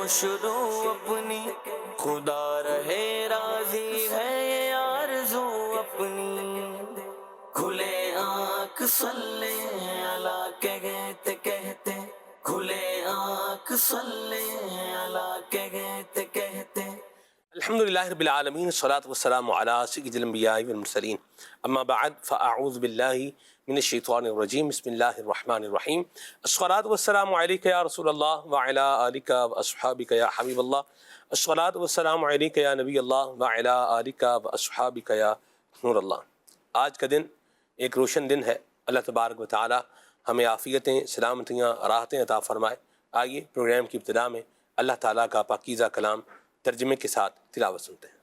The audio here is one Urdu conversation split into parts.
شروع اپنی، خدا رہے راضی ہے یہ آرزو اپنی، کھلے آنکھ صلی اللہ کہتے کہتے، کھلے آنکھ صلی اللہ کہتے کہتے۔ الحمدللہ رب العالمین، الصلاۃ والسلام علی سید الانبیاء والمرسلین، اما بعد فاعوذ باللہ من الشیطان الرجیم، بسم اللہ الرحمن الرحیم۔ الصلاۃ والسلام علیک یا رسول اللہ وعلی آلک واصحابک یا حبیب اللہ، الصلاۃ والسلام علیک یا نبی اللہ وعلی آلک واصحابک یا نور اللہ۔ آج کا دن ایک روشن دن ہے، اللہ تبارک و تعالی ہمیں عافیتیں، سلامتیاں، راحتیں عطا فرمائے۔ آئیے پروگرام کی ابتدا میں اللہ تعالیٰ کا پاکیزہ کلام ترجمے کے ساتھ تلاوت سنتے ہیں۔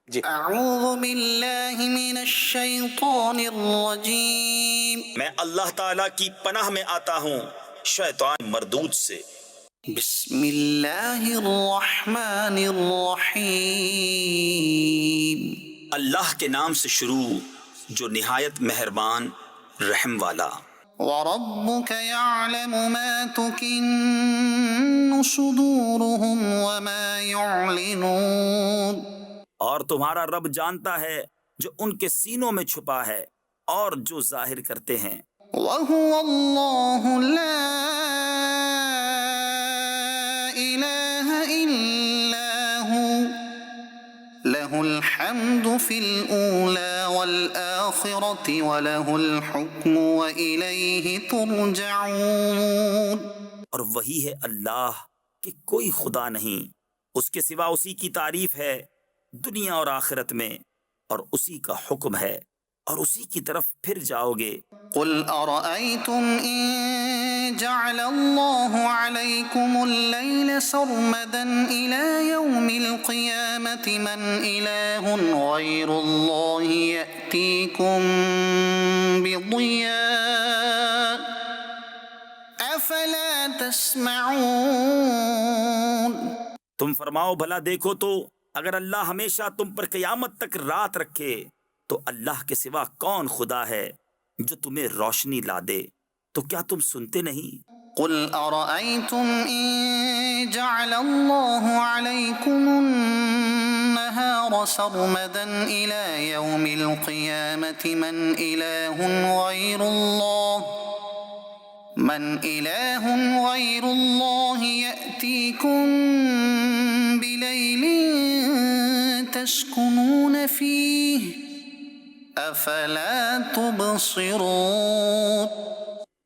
جی۔ اعوذ باللہ من الشیطان الرجیم، میں اللہ تعالیٰ کی پناہ میں آتا ہوں شیطان مردود سے۔ بسم اللہ الرحمن الرحیم، اللہ کے نام سے شروع جو نہایت مہربان رحم والا۔ وَرَبُّكَ يَعْلَمُ مَا تُكِنُّ صُدُورُهُمْ وَمَا يُعْلِنُونَ، اور تمہارا رب جانتا ہے جو ان کے سینوں میں چھپا ہے اور جو ظاہر کرتے ہیں۔ وَهُوَ اللَّهُ لَا إِلَٰهَ إِلَّا هُوَ لَهُ الْحَمْدُ فِي الْأُولَىٰ وَالْآخِرَةِ وَلَهُ الْحُكْمُ وَإِلَيْهِ تُرْجَعُونَ۔ اور وہی ہے اللہ کہ کوئی خدا نہیں، اس کے سوا اسی کی تعریف ہے دنیا اور آخرت میں، اور اسی کا حکم ہے اور اسی کی طرف پھر جاؤ گے۔ قُلْ أَرَأَيْتُمْ إِن جَعَلَ اللَّهُ عَلَيْكُمُ اللَّيْلَ سَرْمَدًا إِلَىٰ يَوْمِ الْقِيَامَةِ مَنْ إِلَٰهٌ غَيْرُ اللَّهِ يَأْتِيكُم بِضِيَاءٍ أَفَلَا تَسْمَعُونَ۔ تم فرماؤ بھلا دیکھو تو اگر اللہ ہمیشہ تم پر قیامت تک رات رکھے تو اللہ کے سوا کون خدا ہے جو تمہیں روشنی لا دے، تو کیا تم سنتے نہیں؟ قُلْ أَرَأَيْتُمْ إِن جَعَلَ اللَّهُ عَلَيْكُمُ النَّهَارَ سَرْمَدًا إِلَىٰ يَوْمِ الْقِيَامَةِ مَنْ إِلَٰهٌ غَيْرُ اللَّهِ يَأْتِيكُم بِلَيْلٍ تَسْكُنُونَ فِيهِ أَفَلَا تُبْصِرُونَ۔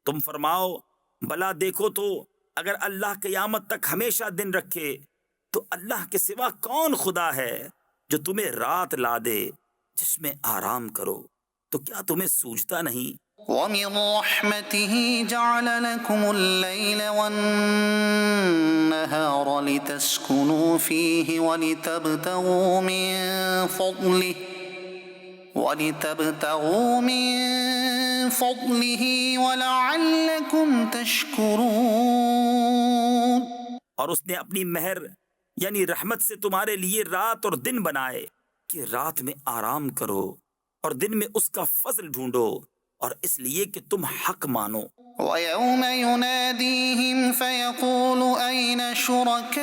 تم فرماؤ بھلا دیکھو تو اگر اللہ قیامت تک ہمیشہ دن رکھے تو اللہ کے سوا کون خدا ہے جو تمہیں رات لا دے جس میں آرام کرو، تو کیا تمہیں سوجتا نہیں؟ وَمِن رَّحْمَتِهِ جَعَلَ لَكُمُ اللَّيْلَ وَالنَّهَارَ لِتَسْكُنُوا فِيهِ وَلِتَبْتَغُوا مِن فَضْلِهِ وَلَعَلَّكُمْ تَشْكُرُونَ۔ اور اس نے اپنی مہر یعنی رحمت سے تمہارے لیے رات اور دن بنائے کہ رات میں آرام کرو اور دن میں اس کا فضل ڈھونڈو، اور اس لیے کہ تم حق مانو۔ وَيَوْمَ يُنَادِيهِمْ فَيَقُولُ أَيْنَ شُرَكَائِيَ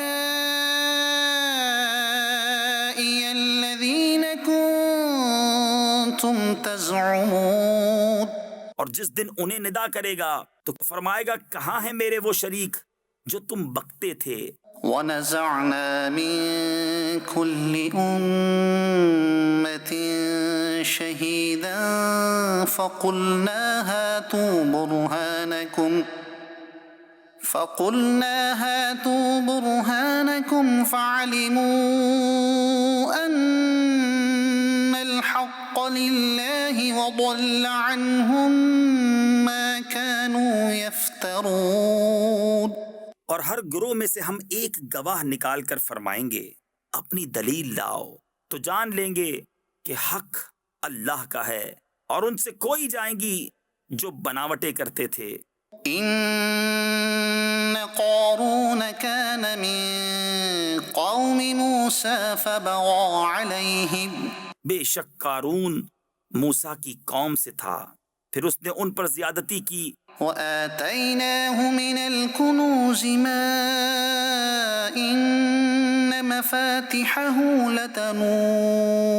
الَّذِينَ كُنتُمْ تَزْعُمُونَ۔ اور جس دن انہیں ندا کرے گا تو فرمائے گا کہاں ہیں میرے وہ شریک جو تم بکتے تھے۔ وَنَزَعْنَا مِن كُلِّ أُمَّةٍ شَهِيدًا فَقُلْنَا هَاتُوا بُرْهَانَكُمْ فَعَلِمُوا أَنَّ الْحَقَّ لِلَّهِ وَضَلَّ عَنْهُم مَّا كَانُوا يَفْتَرُونَ۔ اور ہر گروہ میں سے ہم ایک گواہ نکال کر فرمائیں گے اپنی دلیل لاؤ، تو جان لیں گے کہ حق اللہ کا ہے، اور ان سے کوئی جائیں گی جو بناوٹیں کرتے تھے۔ إن قارون كان من قوم موسى فبغى عليهم، بے شک قارون موسیٰ کی قوم سے تھا، پھر اس نے ان پر زیادتی کی۔ وآتيناه من الكنوز ما إن مفاتحه لتنوء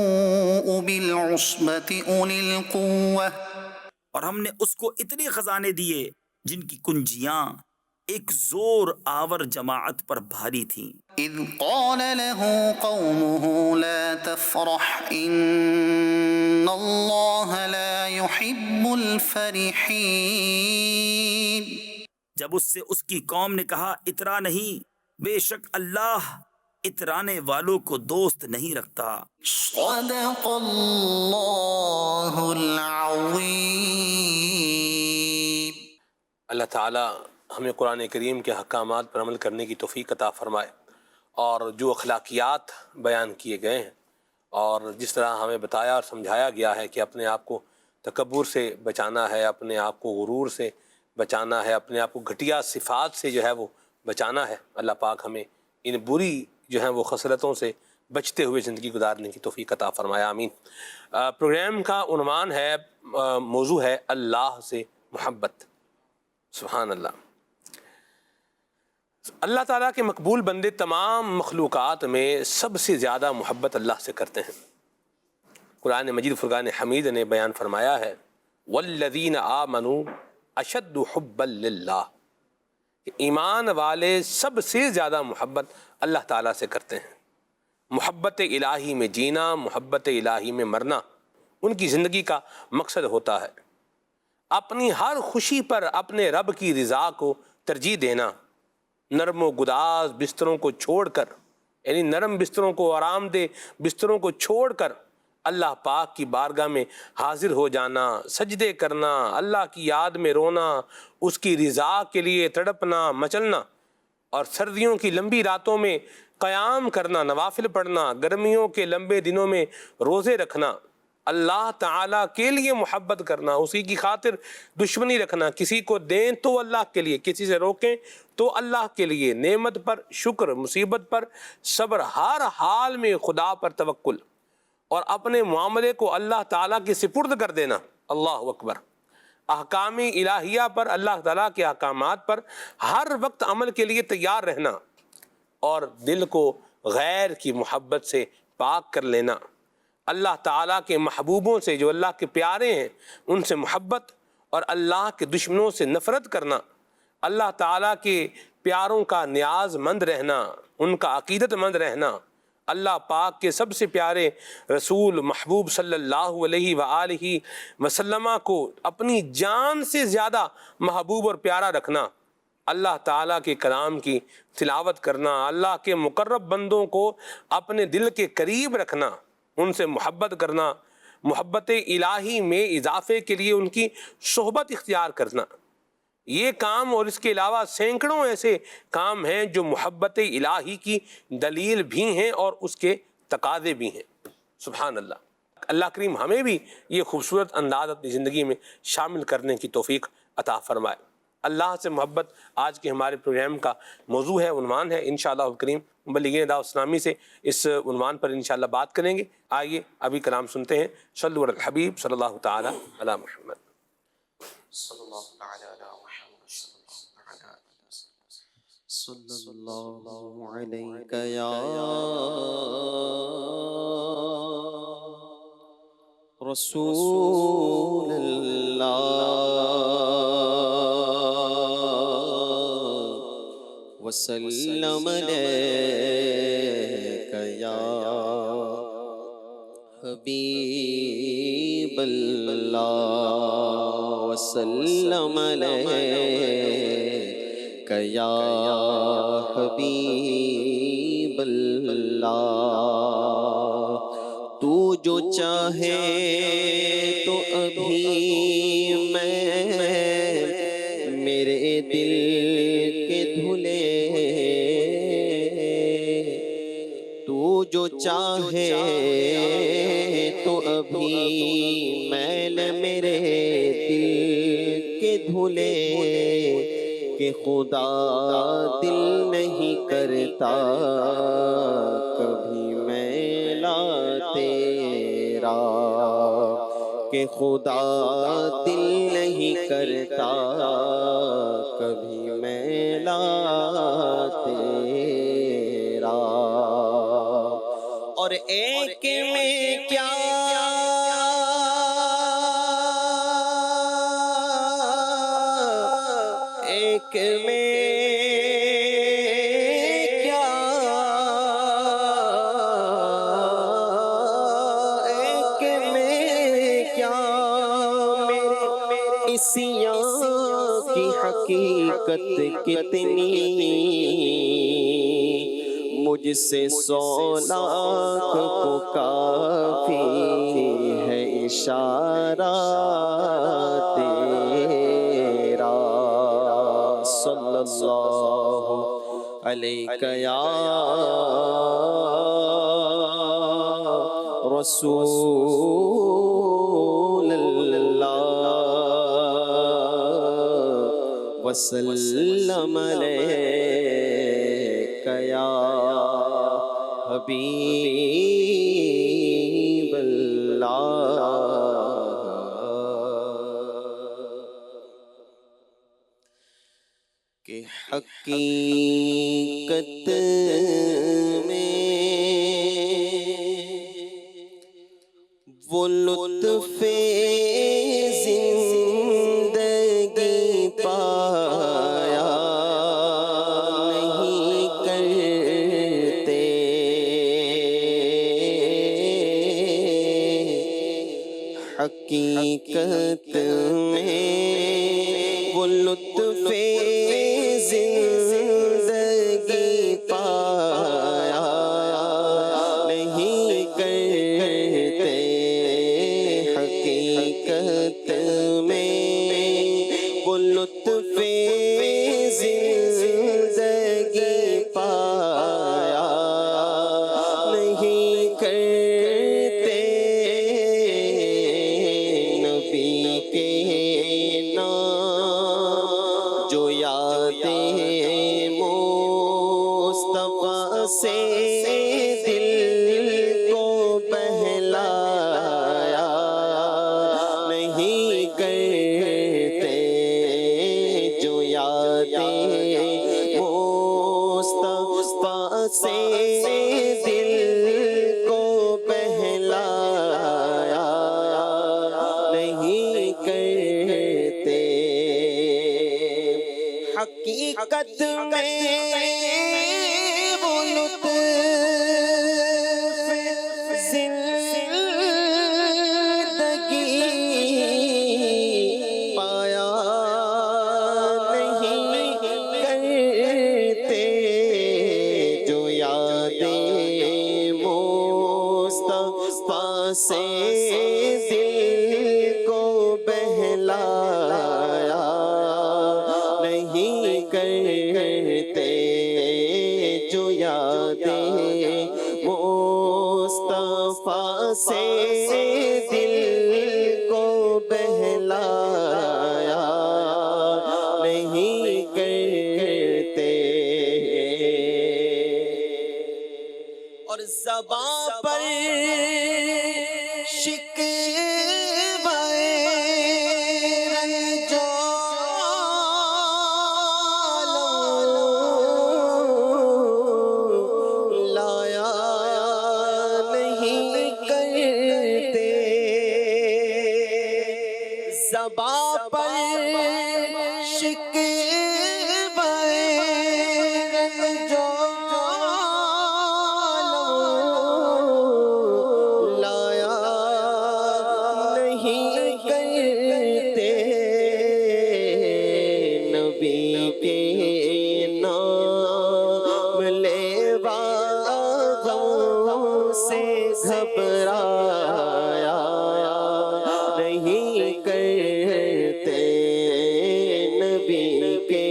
بالعصبة أولي القوة اور ہم نے اس کو اتنے خزانے دیے جن کی کنجیاں ایک زور آور جماعت پر بھاری تھیں۔ إذ قال له قومه لا تفرح إن الله لا يحب الفرحين جب اس سے اس کی قوم نے کہا اترا نہیں، بے شک اللہ اترانے والوں کو دوست نہیں رکھتا۔ صدق اللہ العظیم۔ اللہ تعالی ہمیں قرآن کریم کے احکامات پر عمل کرنے کی توفیق عطا فرمائے، اور جو اخلاقیات بیان کیے گئے ہیں اور جس طرح ہمیں بتایا اور سمجھایا گیا ہے کہ اپنے آپ کو تکبر سے بچانا ہے، اپنے آپ کو غرور سے بچانا ہے، اپنے آپ کو گھٹیا صفات سے جو ہے وہ بچانا ہے، اللہ پاک ہمیں ان بری جو ہیں وہ خصلتوں سے بچتے ہوئے زندگی گزارنے کی توفیق عطا فرمایا، آمین۔ پروگرام کا عنوان ہے، موضوع ہے اللہ سے محبت۔ سبحان اللہ۔ اللہ تعالیٰ کے مقبول بندے تمام مخلوقات میں سب سے زیادہ محبت اللہ سے کرتے ہیں۔ قرآن مجید فرقان حمید نے بیان فرمایا ہے والذین آمنوا اشد حبا للہ، کہ ایمان والے سب سے زیادہ محبت اللہ تعالیٰ سے کرتے ہیں۔ محبت الہی میں جینا، محبت الہی میں مرنا ان کی زندگی کا مقصد ہوتا ہے۔ اپنی ہر خوشی پر اپنے رب کی رضا کو ترجیح دینا، نرم و گداز بستروں کو چھوڑ کر، یعنی نرم بستروں کو، آرام دہ بستروں کو چھوڑ کر اللہ پاک کی بارگاہ میں حاضر ہو جانا، سجدے کرنا، اللہ کی یاد میں رونا، اس کی رضا کے لیے تڑپنا، مچلنا، اور سردیوں کی لمبی راتوں میں قیام کرنا، نوافل پڑھنا، گرمیوں کے لمبے دنوں میں روزے رکھنا، اللہ تعالیٰ کے لیے محبت کرنا، اسی کی خاطر دشمنی رکھنا، کسی کو دیں تو اللہ کے لیے، کسی سے روکیں تو اللہ کے لیے، نعمت پر شکر، مصیبت پر صبر، ہر حال میں خدا پر توکل، اور اپنے معاملے کو اللہ تعالیٰ کے سپرد کر دینا۔ اللہ اکبر۔ احکام الہیہ پر، اللہ تعالیٰ کے احکامات پر ہر وقت عمل کے لیے تیار رہنا، اور دل کو غیر کی محبت سے پاک کر لینا، اللہ تعالیٰ کے محبوبوں سے جو اللہ کے پیارے ہیں ان سے محبت، اور اللہ کے دشمنوں سے نفرت کرنا، اللہ تعالیٰ کے پیاروں کا نیاز مند رہنا، ان کا عقیدت مند رہنا، اللہ پاک کے سب سے پیارے رسول محبوب صلی اللہ علیہ وآلہ وسلم کو اپنی جان سے زیادہ محبوب اور پیارا رکھنا، اللہ تعالیٰ کے کلام کی تلاوت کرنا، اللہ کے مقرب بندوں کو اپنے دل کے قریب رکھنا، ان سے محبت کرنا، محبت الہی میں اضافے کے لیے ان کی صحبت اختیار کرنا۔ یہ کام اور اس کے علاوہ سینکڑوں ایسے کام ہیں جو محبت الہی کی دلیل بھی ہیں اور اس کے تقاضے بھی ہیں۔ سبحان اللہ۔ اللہ کریم ہمیں بھی یہ خوبصورت انداز اپنی زندگی میں شامل کرنے کی توفیق عطا فرمائے۔ اللہ سے محبت آج کے ہمارے پروگرام کا موضوع ہے، عنوان ہے۔ انشاءاللہ الکریم مبلغین دعوت اسلامی سے اس عنوان پر انشاءاللہ بات کریں گے۔ آئیے ابھی کلام سنتے ہیں۔ صلو علی الحبیب صلی اللہ تعالی علی محمد۔ صلی اللہ تعالی علی محمد صلی اللہ علیہ یا رسول اللہ وسلم علیک یا حبیب اللہ وسلم علیک یا حبیب اللہ۔ تو جو چاہے تو ابھی میں میرے دل کے دھلے، تو جو چاہے تو ابھی میل میرے دل کے دھلے، کہ خدا دل نہیں کرتا کبھی میلا تیرا، کہ خدا دل نہیں کرتا کبھی میلا تیرا۔ ایک میں کیا ایک میں کیا ایک میں کیا میرے اسیاں کی حقیقت کتنی مجھ سے 100 لاکھ کو کافی ہے اشارہ تیرا صلی اللہ علیہ یا رسول اللہ وسلم علیک یا حبیب اللہ کہ حقیقت میں وہ لطف زندگی پایا نہیں کرتے حقیقت میں وہ لطف زندگی پایا نہیں کرتے حقیقت میں وہ لطف زندگی پایا نہیں کرتے نبی کے نام جو یادیں مصطفیٰ سے دل کو بہلایا نہیں کرتے جو یادیں مصطفیٰ سے دل کو بہلایا نہیں کرتے حقیقت میں وہ لطف زندگی پایا نہیں کرتے جو یادیں مصطفیٰ سے دل کو بہلایا نہیں کرتے جو یادیں مصطفیٰ سے دل کو بہلایا نہیں کرتے اور زباں پر زباں پر شکوے جو لایا نہیں کرتے نبی کے نام لیوا غم سے گھبرایا نہیں کرتے نبی کے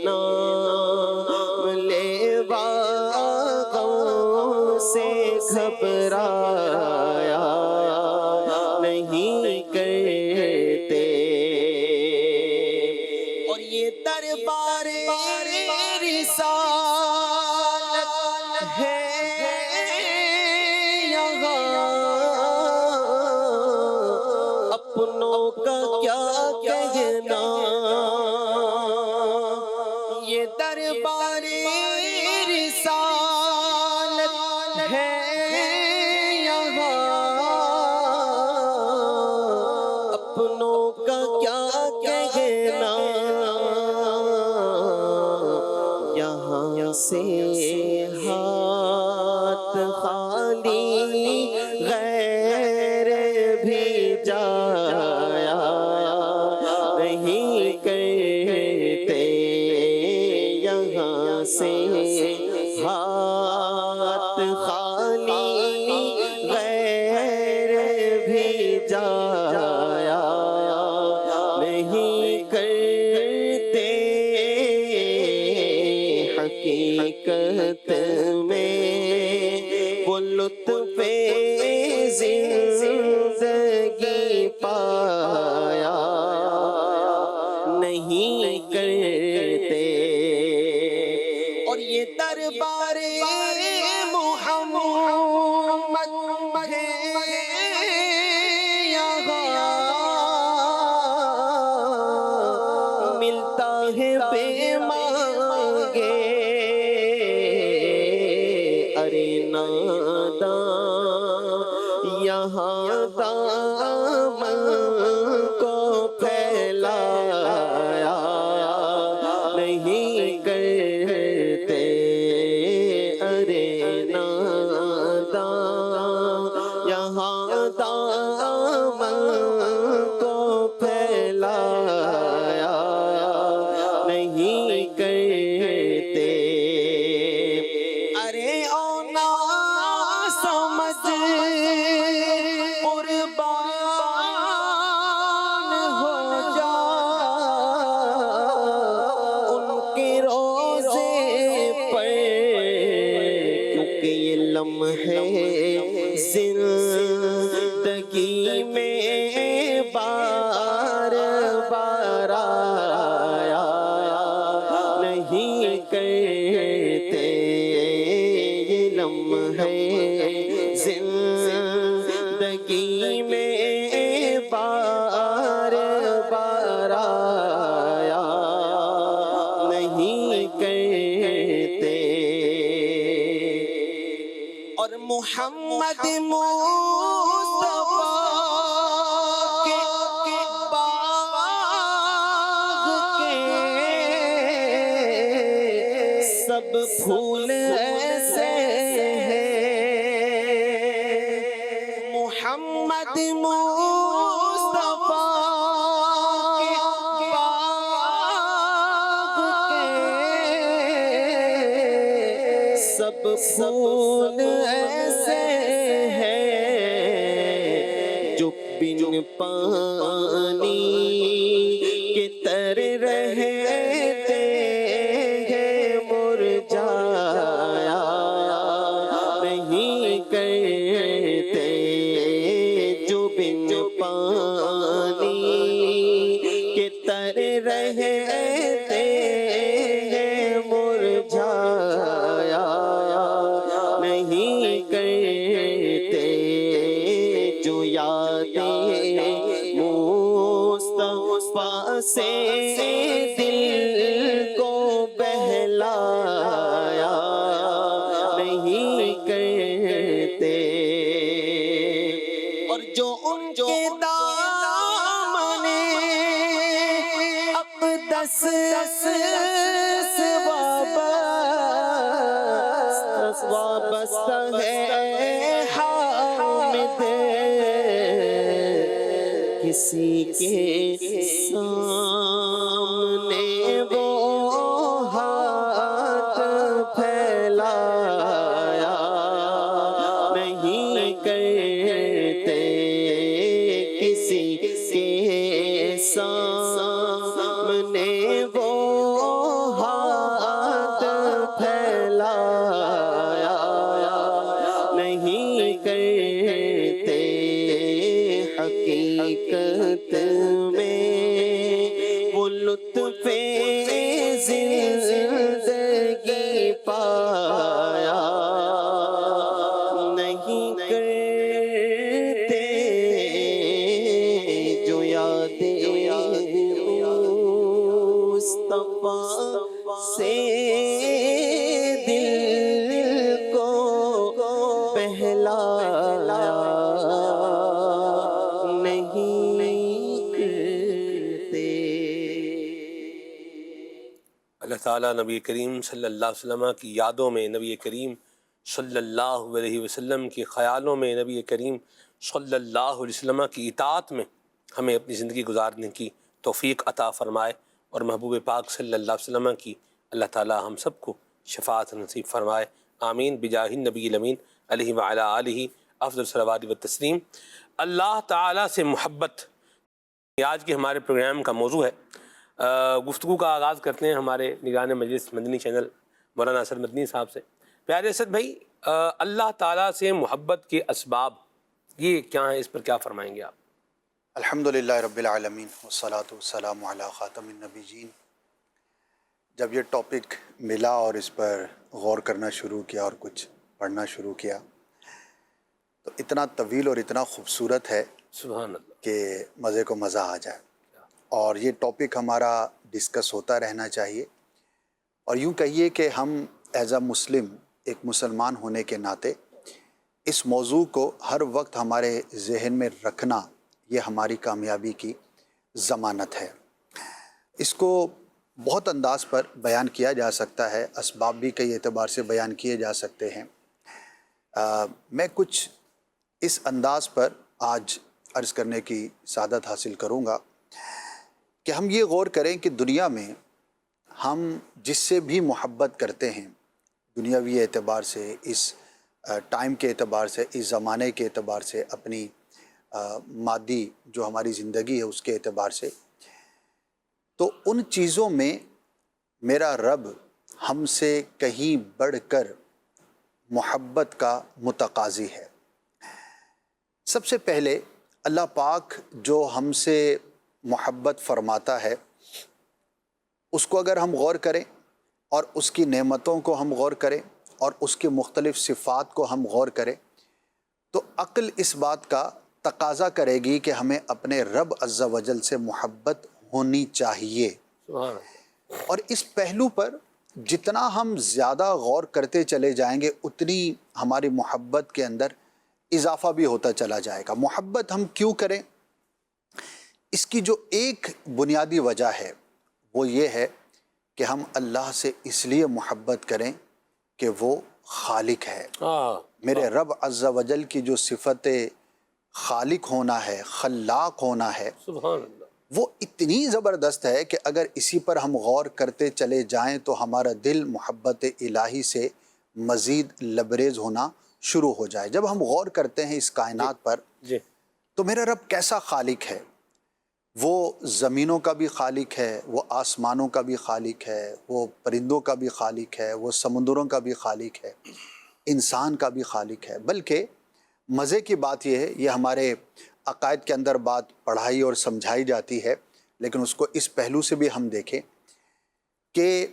نام لیوا غم سے گھبرایا نہیں کرتے اور یہ دربار رسالت ہے اپنوں کا کیا کہنا یہ دربار رسالت ہے یہاں سے ہاتھ خالی غیر بھی جایا نہیں کرتے، یہاں سے ہاتھ خالی غیر بھی جایا نہیں کرتے، حقیقت میں وہ لطف زندگی پایا نہیں کرتے۔ اور یہ دربار محمد ہے یہاں، ملتا ہے بے مانگے، ارے ناداں یہاں دامن کو پھیلایا نہیں کرتے، ارے ناداں یہاں دامن کو پھیلایا نہیں کرتے۔ ارے اونا سمجھ قربان ہو جا ان کے روزے پر، کیونکہ یہ لمحے زندگی میں بار بار آیا نہیں کرتے، یہ لمحے زندگی میں بار بار آیا نہیں کرتے۔ اور محمد مصطفیٰ کے باغ کے سب پھول ایسے ہیں، محمد مصطفیٰ کے باغ کے سب پھول ایسے ہیں جو بن پانی کے تر رہتے ہیں، مرجایا نہیں کرتے، جو بن پانی کے تر رہتے ہیں، مرجایا نہیں کرتے، جو یادیں مصطفیٰ سے دل کو بہلایا نہیں کرتے، اور جو ان کے دامن اقدس سے وابستہ ہے حامد، کسی کے سامنے وہ ہاتھ پھیلایا نہیں کرتے، کسی کے سامنے وہ ہاتھ پھیلایا نہیں کرتے، حقیقت میں تعالیٰ نبی کریم صلی اللہ علیہ وسلم کی یادوں میں، نبی کریم صلی اللہ علیہ وسلم کے خیالوں میں، نبی کریم صلی اللہ علیہ وسلم کی اطاعت میں ہمیں اپنی زندگی گزارنے کی توفیق عطا فرمائے، اور محبوب پاک صلی اللہ علیہ وسلم کی اللہ تعالیٰ ہم سب کو شفاعت نصیب فرمائے، آمین بجاہ النبی الامین علیہ وعلی آلہ افضل الصلوات والتسلیم۔ اللہ تعالیٰ سے محبت یہ آج کے ہمارے پروگرام کا موضوع ہے۔ گفتگو کا آغاز کرتے ہیں ہمارے نگران مجلس مدنی چینل مولانا اسد مدنی صاحب سے۔ پیارے اسد بھائی، اللہ تعالیٰ سے محبت کے اسباب یہ کیا ہیں، اس پر کیا فرمائیں گے آپ؟ الحمدللہ رب العالمین والصلاة والسلام علی خاتم النبیین۔ جب یہ ٹاپک ملا اور اس پر غور کرنا شروع کیا اور کچھ پڑھنا شروع کیا تو اتنا طویل اور اتنا خوبصورت ہے سبحان اللہ۔ کہ مزے کو مزہ آ جائے، اور یہ ٹاپک ہمارا ڈسکس ہوتا رہنا چاہیے، اور یوں کہیے کہ ہم ایز اے مسلم، ایک مسلمان ہونے کے ناطے اس موضوع کو ہر وقت ہمارے ذہن میں رکھنا یہ ہماری کامیابی کی ضمانت ہے۔ اس کو بہت انداز پر بیان کیا جا سکتا ہے، اسباب بھی کئی اعتبار سے بیان کیے جا سکتے ہیں۔ میں کچھ اس انداز پر آج عرض کرنے کی سعادت حاصل کروں گا کہ ہم یہ غور کریں کہ دنیا میں ہم جس سے بھی محبت کرتے ہیں، دنیاوی اعتبار سے، اس ٹائم کے اعتبار سے، اس زمانے کے اعتبار سے، اپنی مادی جو ہماری زندگی ہے اس کے اعتبار سے، تو ان چیزوں میں میرا رب ہم سے کہیں بڑھ کر محبت کا متقاضی ہے۔ سب سے پہلے اللہ پاک جو ہم سے محبت فرماتا ہے اس کو اگر ہم غور کریں اور اس کی نعمتوں کو ہم غور کریں اور اس کی مختلف صفات کو ہم غور کریں تو عقل اس بات کا تقاضا کرے گی کہ ہمیں اپنے رب عز و جل سے محبت ہونی چاہیے۔ سبحان اللہ۔ اور اس پہلو پر جتنا ہم زیادہ غور کرتے چلے جائیں گے اتنی ہماری محبت کے اندر اضافہ بھی ہوتا چلا جائے گا۔ محبت ہم کیوں کریں؟ اس کی جو ایک بنیادی وجہ ہے وہ یہ ہے کہ ہم اللہ سے اس لیے محبت کریں کہ وہ خالق ہے۔ میرے رب عز و جل کی جو صفت خالق ہونا ہے، خلاق ہونا ہے، سبحان اللہ، وہ اتنی زبردست ہے کہ اگر اسی پر ہم غور کرتے چلے جائیں تو ہمارا دل محبت الہی سے مزید لبریز ہونا شروع ہو جائے۔ جب ہم غور کرتے ہیں اس کائنات پر جی، تو میرا رب کیسا خالق ہے۔ وہ زمینوں کا بھی خالق ہے، وہ آسمانوں کا بھی خالق ہے، وہ پرندوں کا بھی خالق ہے، وہ سمندروں کا بھی خالق ہے، انسان کا بھی خالق ہے۔ بلکہ مزے کی بات یہ ہے، یہ ہمارے عقائد کے اندر بات پڑھائی اور سمجھائی جاتی ہے، لیکن اس کو اس پہلو سے بھی ہم دیکھیں کہ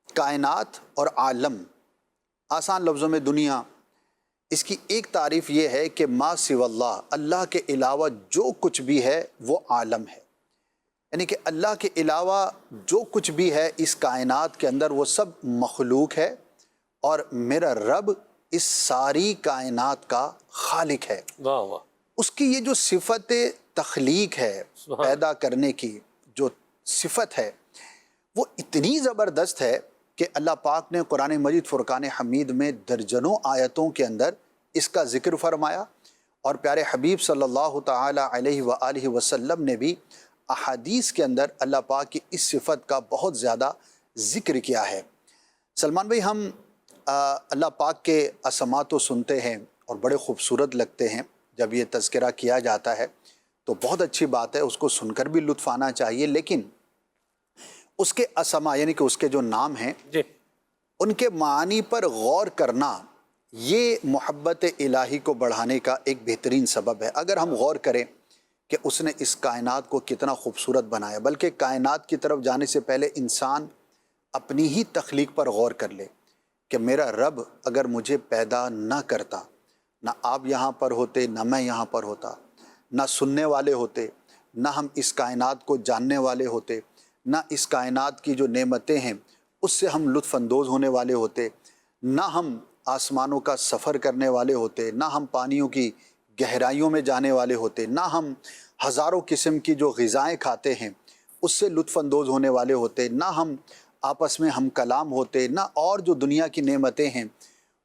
کائنات اور عالم، آسان لفظوں میں دنیا، اس کی ایک تعریف یہ ہے کہ ما سوی اللہ، اللہ کے علاوہ جو کچھ بھی ہے وہ عالم ہے، یعنی کہ اللہ کے علاوہ جو کچھ بھی ہے اس کائنات کے اندر وہ سب مخلوق ہے، اور میرا رب اس ساری کائنات کا خالق ہے۔ واہ واہ، اس کی یہ جو صفت تخلیق ہے، سبحان پیدا کرنے کی جو صفت ہے، وہ اتنی زبردست ہے کہ اللہ پاک نے قرآن مجید فرقان حمید میں درجنوں آیتوں کے اندر اس کا ذکر فرمایا، اور پیارے حبیب صلی اللہ تعالی علیہ وآلہ وسلم نے بھی احادیث کے اندر اللہ پاک کی اس صفت کا بہت زیادہ ذکر کیا ہے۔ سلمان بھائی، ہم اللہ پاک کے اسماء تو سنتے ہیں اور بڑے خوبصورت لگتے ہیں، جب یہ تذکرہ کیا جاتا ہے تو بہت اچھی بات ہے، اس کو سن کر بھی لطف آنا چاہیے، لیکن اس کے اسماء یعنی کہ اس کے جو نام ہیں جی، ان کے معانی پر غور کرنا یہ محبت الہی کو بڑھانے کا ایک بہترین سبب ہے۔ اگر ہم غور کریں کہ اس نے اس کائنات کو کتنا خوبصورت بنایا، بلکہ کائنات کی طرف جانے سے پہلے انسان اپنی ہی تخلیق پر غور کر لے کہ میرا رب اگر مجھے پیدا نہ کرتا، نہ آپ یہاں پر ہوتے، نہ میں یہاں پر ہوتا، نہ سننے والے ہوتے، نہ ہم اس کائنات کو جاننے والے ہوتے، نہ اس کائنات کی جو نعمتیں ہیں اس سے ہم لطف اندوز ہونے والے ہوتے، نہ ہم آسمانوں کا سفر کرنے والے ہوتے، نہ ہم پانیوں کی گہرائیوں میں جانے والے ہوتے، نہ ہم ہزاروں قسم کی جو غذائیں کھاتے ہیں اس سے لطف اندوز ہونے والے ہوتے، نہ ہم آپس میں ہم کلام ہوتے، نہ اور جو دنیا کی نعمتیں ہیں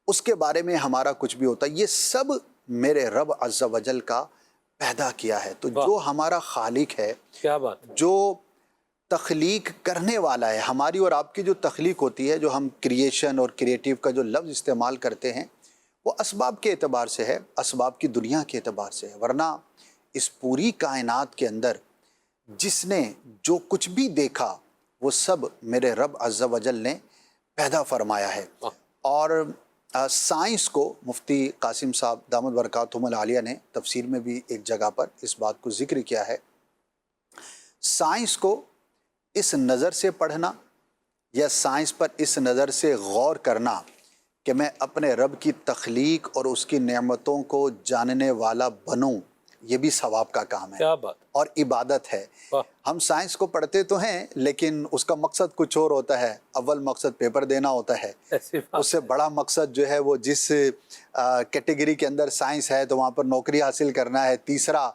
اس کے بارے میں ہمارا کچھ بھی ہوتا، یہ سب میرے رب عز و جل کا پیدا کیا ہے۔ تو جو ہمارا خالق ہے، کیا بات ہے، جو تخلیق کرنے والا ہے، ہماری اور آپ کی جو تخلیق ہوتی ہے، جو ہم کریشن اور کریٹیو کا جو لفظ استعمال کرتے ہیں، وہ اسباب کے اعتبار سے ہے، اسباب کی دنیا کے اعتبار سے ہے، ورنہ اس پوری کائنات کے اندر جس نے جو کچھ بھی دیکھا وہ سب میرے رب عز و جل نے پیدا فرمایا ہے۔ اور سائنس کو مفتی قاسم صاحب دامت برکاتہم العالیہ نے تفسیر میں بھی ایک جگہ پر اس بات کو ذکر کیا ہے، سائنس کو اس نظر سے پڑھنا یا سائنس پر اس نظر سے غور کرنا کہ میں اپنے رب کی تخلیق اور اس کی نعمتوں کو جاننے والا بنوں، یہ بھی ثواب کا کام ہے کیا بات، اور عبادت ہے۔ ہم سائنس کو پڑھتے تو ہیں لیکن اس کا مقصد کچھ اور ہوتا ہے، اول مقصد پیپر دینا ہوتا ہے، اس سے بڑا مقصد جو ہے وہ جس کیٹیگری کے اندر سائنس ہے تو وہاں پر نوکری حاصل کرنا ہے، تیسرا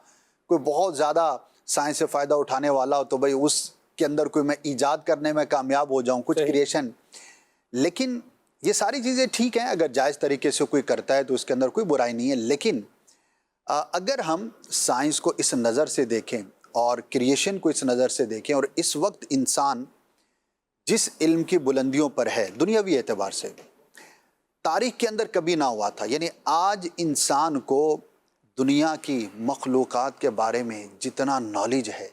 کوئی بہت زیادہ سائنس سے فائدہ اٹھانے والا ہو تو بھئی اس کے اندر کوئی میں ایجاد کرنے میں کامیاب ہو جاؤں، کچھ کریشن۔ لیکن یہ ساری چیزیں ٹھیک ہیں، اگر جائز طریقے سے کوئی کرتا ہے تو اس کے اندر کوئی برائی نہیں ہے، لیکن اگر ہم سائنس کو اس نظر سے دیکھیں اور کریشن کو اس نظر سے دیکھیں، اور اس وقت انسان جس علم کی بلندیوں پر ہے دنیاوی اعتبار سے، تاریخ کے اندر کبھی نہ ہوا تھا، یعنی آج انسان کو دنیا کی مخلوقات کے بارے میں جتنا نالج ہے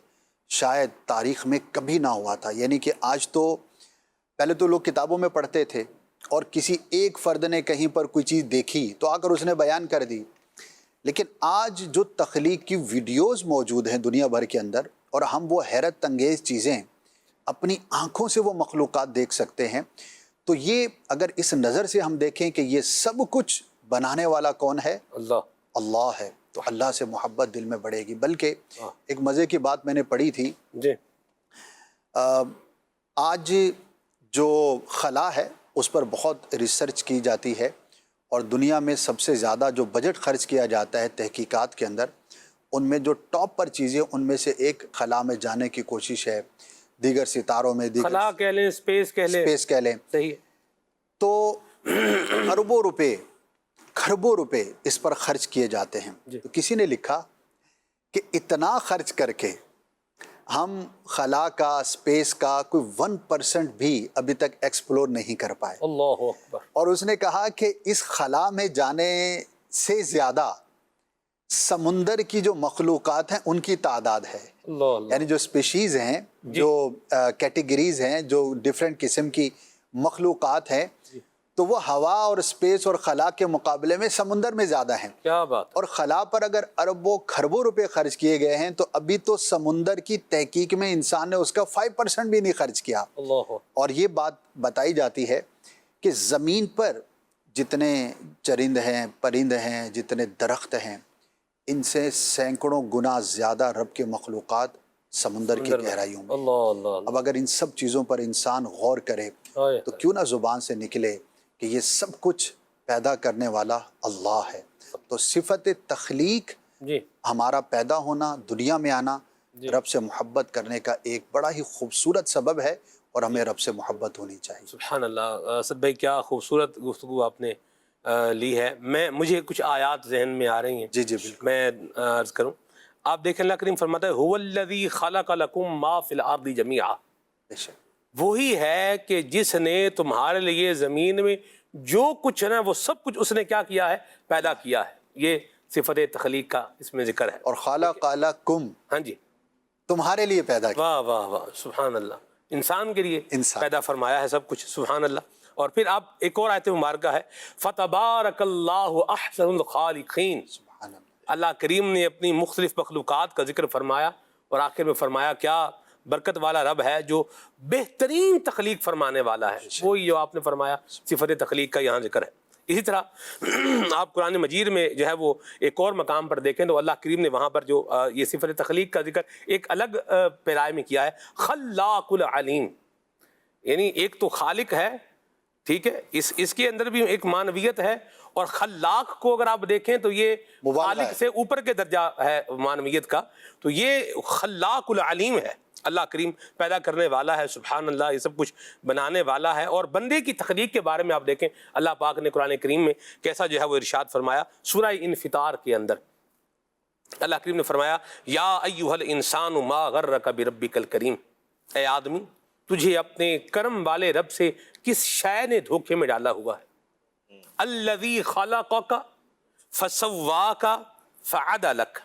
شاید تاریخ میں کبھی نہ ہوا تھا۔ یعنی کہ آج تو پہلے تو لوگ کتابوں میں پڑھتے تھے اور کسی ایک فرد نے کہیں پر کوئی چیز دیکھی تو آ کر اس نے بیان کر دی، لیکن آج جو تخلیق کی ویڈیوز موجود ہیں دنیا بھر کے اندر، اور ہم وہ حیرت انگیز چیزیں اپنی آنکھوں سے وہ مخلوقات دیکھ سکتے ہیں، تو یہ اگر اس نظر سے ہم دیکھیں کہ یہ سب کچھ بنانے والا کون ہے؟ اللہ ہے، تو اللہ سے محبت دل میں بڑھے گی۔ بلکہ ایک مزے کی بات میں نے پڑھی تھی، جی آج جو خلا ہے اس پر بہت ریسرچ کی جاتی ہے، اور دنیا میں سب سے زیادہ جو بجٹ خرچ کیا جاتا ہے تحقیقات کے اندر، ان میں جو ٹاپ پر چیزیں ان میں سے ایک خلا میں جانے کی کوشش ہے، دیگر ستاروں میں، دیگر خلا کہہ لیں، اسپیس کہہ لیں، صحیح ہے، تو اربوں روپے کھربوں روپے اس پر خرچ کیے جاتے ہیں۔ تو کسی نے لکھا کہ اتنا خرچ کر کے ہم خلا کا، اسپیس کا کوئی 1% بھی ابھی تک ایکسپلور نہیں کر پائے۔ اللہ اکبر۔ اور اس نے کہا کہ اس خلا میں جانے سے زیادہ سمندر کی جو مخلوقات ہیں ان کی تعداد ہے، یعنی جو اسپیشیز ہیں، جو کیٹیگریز ہیں، جو ڈیفرنٹ قسم کی مخلوقات ہیں، تو وہ ہوا اور اسپیس اور خلا کے مقابلے میں سمندر میں زیادہ ہیں۔ کیا بات، اور خلا پر اگر اربوں کھربوں روپے خرچ کیے گئے ہیں تو ابھی تو سمندر کی تحقیق میں انسان نے اس کا 5% بھی نہیں خرچ کیا۔ اور یہ بات بتائی جاتی ہے کہ زمین پر جتنے چرند ہیں، پرند ہیں، جتنے درخت ہیں، ان سے سینکڑوں گنا زیادہ رب کے مخلوقات سمندر کی گہرائیوں میں۔ اب اگر ان سب چیزوں پر انسان غور کرے تو کیوں نہ زبان سے نکلے کہ یہ سب کچھ پیدا کرنے والا اللہ ہے۔ تو صفت تخلیق، ہمارا پیدا ہونا، دنیا میں آنا، رب سے محبت کرنے کا ایک بڑا ہی خوبصورت سبب ہے، اور ہمیں رب سے محبت ہونی چاہیے۔ سبحان اللہ۔ اسد بھائی کیا خوبصورت گفتگو آپ نے لی ہے۔ مجھے کچھ آیات ذہن میں آ رہی ہیں، جی بالکل، میں عرض کروں۔ آپ دیکھیں اللہ کریم فرماتا ہے هو الذی خلق لکم ما فی الارض جمیعا، وہی ہے کہ جس نے تمہارے لیے زمین میں جو کچھ ہے نا وہ سب کچھ اس نے کیا کیا ہے، پیدا کیا ہے۔ یہ صفت تخلیق کا اس میں ذکر ہے۔ اور خلق لکم، ہاں جی، تمہارے لیے پیدا کیا۔ واہ واہ واہ، سبحان اللہ، انسان کے لیے پیدا فرمایا ہے سب کچھ، سبحان اللہ۔ اور پھر آپ ایک اور آیت مبارکہ ہے فتبارک اللہ احسن الخالقین، اللہ کریم نے اپنی مختلف مخلوقات کا ذکر فرمایا اور آخر میں فرمایا کیا برکت والا رب ہے جو بہترین تخلیق فرمانے والا ہے، وہی جو آپ نے فرمایا صفت تخلیق کا یہاں ذکر ہے۔ اسی طرح آپ قرآن مجید میں جو ہے وہ ایک اور مقام پر دیکھیں تو اللہ کریم نے وہاں پر جو یہ صفت تخلیق کا ذکر ایک الگ پیرائے میں کیا ہے، خلاق العلیم، یعنی ایک تو خالق ہے، ٹھیک ہے، اس کے اندر بھی ایک معنویت ہے، اور خلاق کو اگر آپ دیکھیں تو یہ خالق سے اوپر کے درجہ ہے معنویت کا، تو یہ خلاق العلیم ہے۔ اللہ کریم پیدا کرنے والا ہے، سبحان اللہ، یہ سب کچھ بنانے والا ہے. اور بندے کی تخلیق کے بارے میں آپ دیکھیں اللہ پاک نے قرآن کریم میں کیسا جو ہے وہ ارشاد فرمایا. سورہ انفطار کے اندر اللہ کریم نے فرمایا یا ایھا الانسان ما غرک بربک الکریم، اے آدمی تجھے اپنے کرم والے رب سے کس شے نے دھوکے میں ڈالا ہوا ہے. الذی خلقک فسواک فعدلک،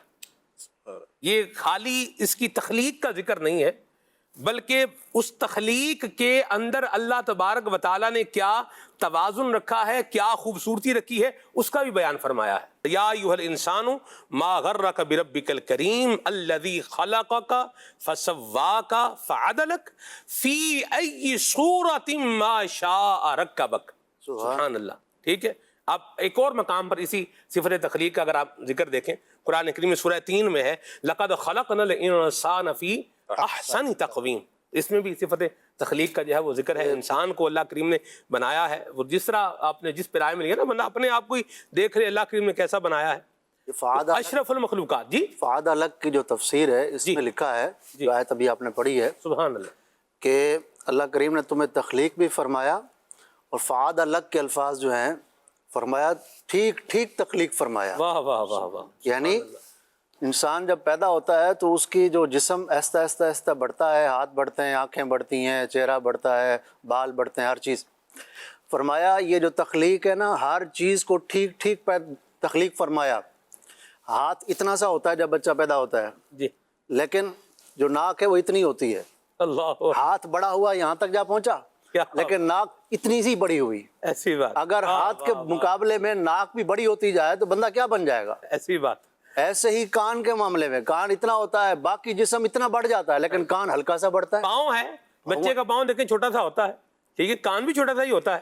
یہ خالی اس کی تخلیق کا ذکر نہیں ہے بلکہ اس تخلیق کے اندر اللہ تبارک و تعالیٰ نے کیا توازن رکھا ہے، کیا خوبصورتی رکھی ہے، اس کا بھی بیان فرمایا ہے. یا ایھا الانسان ما غرک بربک الکریم الذی خلقک فسواک فعدلک فی ای صورت ما شاء رکبک. سبحان اللہ. ٹھیک ہے. اب ایک اور مقام پر اسی صفت تخلیق کا اگر آپ ذکر دیکھیں قرآن کریم میں سورہ 3 میں ہے لقد خلقنا الانسان فی احسن تقویم. اس میں بھی صفت تخلیق کا جو ہے وہ ذکر ہے. انسان کو اللہ کریم نے بنایا ہے، وہ جس طرح آپ نے جس پرائے میں لیا نا، بندہ اپنے آپ کو ہی دیکھ رہے اللہ کریم نے کیسا بنایا ہے. اشرف المخلوقات. جی فعاد الگ کی جو تفسیر ہے اس میں لکھا ہے، جو آیت ابھی آپ نے پڑھی ہے، سبحان اللہ، کہ اللہ کریم نے تمہیں تخلیق بھی فرمایا اور فعاد الگ کے الفاظ جو ہیں فرمایا ٹھیک ٹھیک تخلیق فرمایا. واہ واہ واہ واہ. یعنی انسان جب پیدا ہوتا ہے تو اس کی جو جسم آہستہ آہستہ آہستہ بڑھتا ہے، ہاتھ بڑھتے ہیں، آنکھیں بڑھتی ہیں، چہرہ بڑھتا ہے، بال بڑھتے ہیں، ہر چیز. فرمایا یہ جو تخلیق ہے نا، ہر چیز کو ٹھیک ٹھیک تخلیق فرمایا. ہاتھ اتنا سا ہوتا ہے جب بچہ پیدا ہوتا ہے، جی، لیکن جو ناک ہے وہ اتنی ہوتی ہے. اللہ، ہاتھ بڑا ہوا یہاں تک جا پہنچا لیکن ناک اتنی سی بڑی ہوئی. ایسی بات. اگر ہاتھ کے مقابلے میں ناک بھی بڑی ہوتی جائے تو بندہ کیا بن جائے گا. ایسی بات. ایسے ہی کان کے معاملے میں کان اتنا ہوتا ہے، باقی جسم اتنا بڑھ جاتا ہے لیکن کان ہلکا سا بڑھتا ہے. پاؤں ہے، بچے کا پاؤں دیکھیں چھوٹا سا ہوتا ہے، ٹھیک ہے، کان بھی چھوٹا سا ہی ہوتا ہے،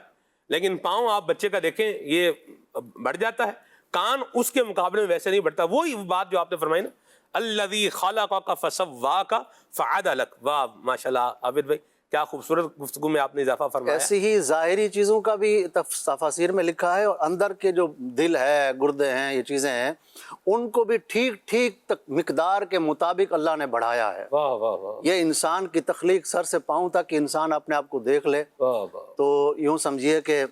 لیکن پاؤں آپ بچے کا دیکھیں یہ بڑھ جاتا ہے. کان اس کے مقابلے میں ویسے نہیں بڑھتا. وہی بات جو آپ نے فرمائی نا، الذی خلقک فسواک فعدلک. واہ ماشاءاللہ عابد بھائی، کیا خوبصورت گفتگو میں آپ نے اضافہ فرمایا. ایسی ہی ظاہری چیزوں کا بھی تفاسیر میں لکھا ہے، اور اندر کے جو دل ہے، گردے ہیں، یہ چیزیں ہیں، ان کو بھی ٹھیک ٹھیک مقدار کے مطابق اللہ نے بڑھایا ہے. واہ واہ واہ. یہ انسان کی تخلیق سر سے پاؤں تک انسان اپنے آپ کو دیکھ لے واہ واہ. تو یوں سمجھیے کہ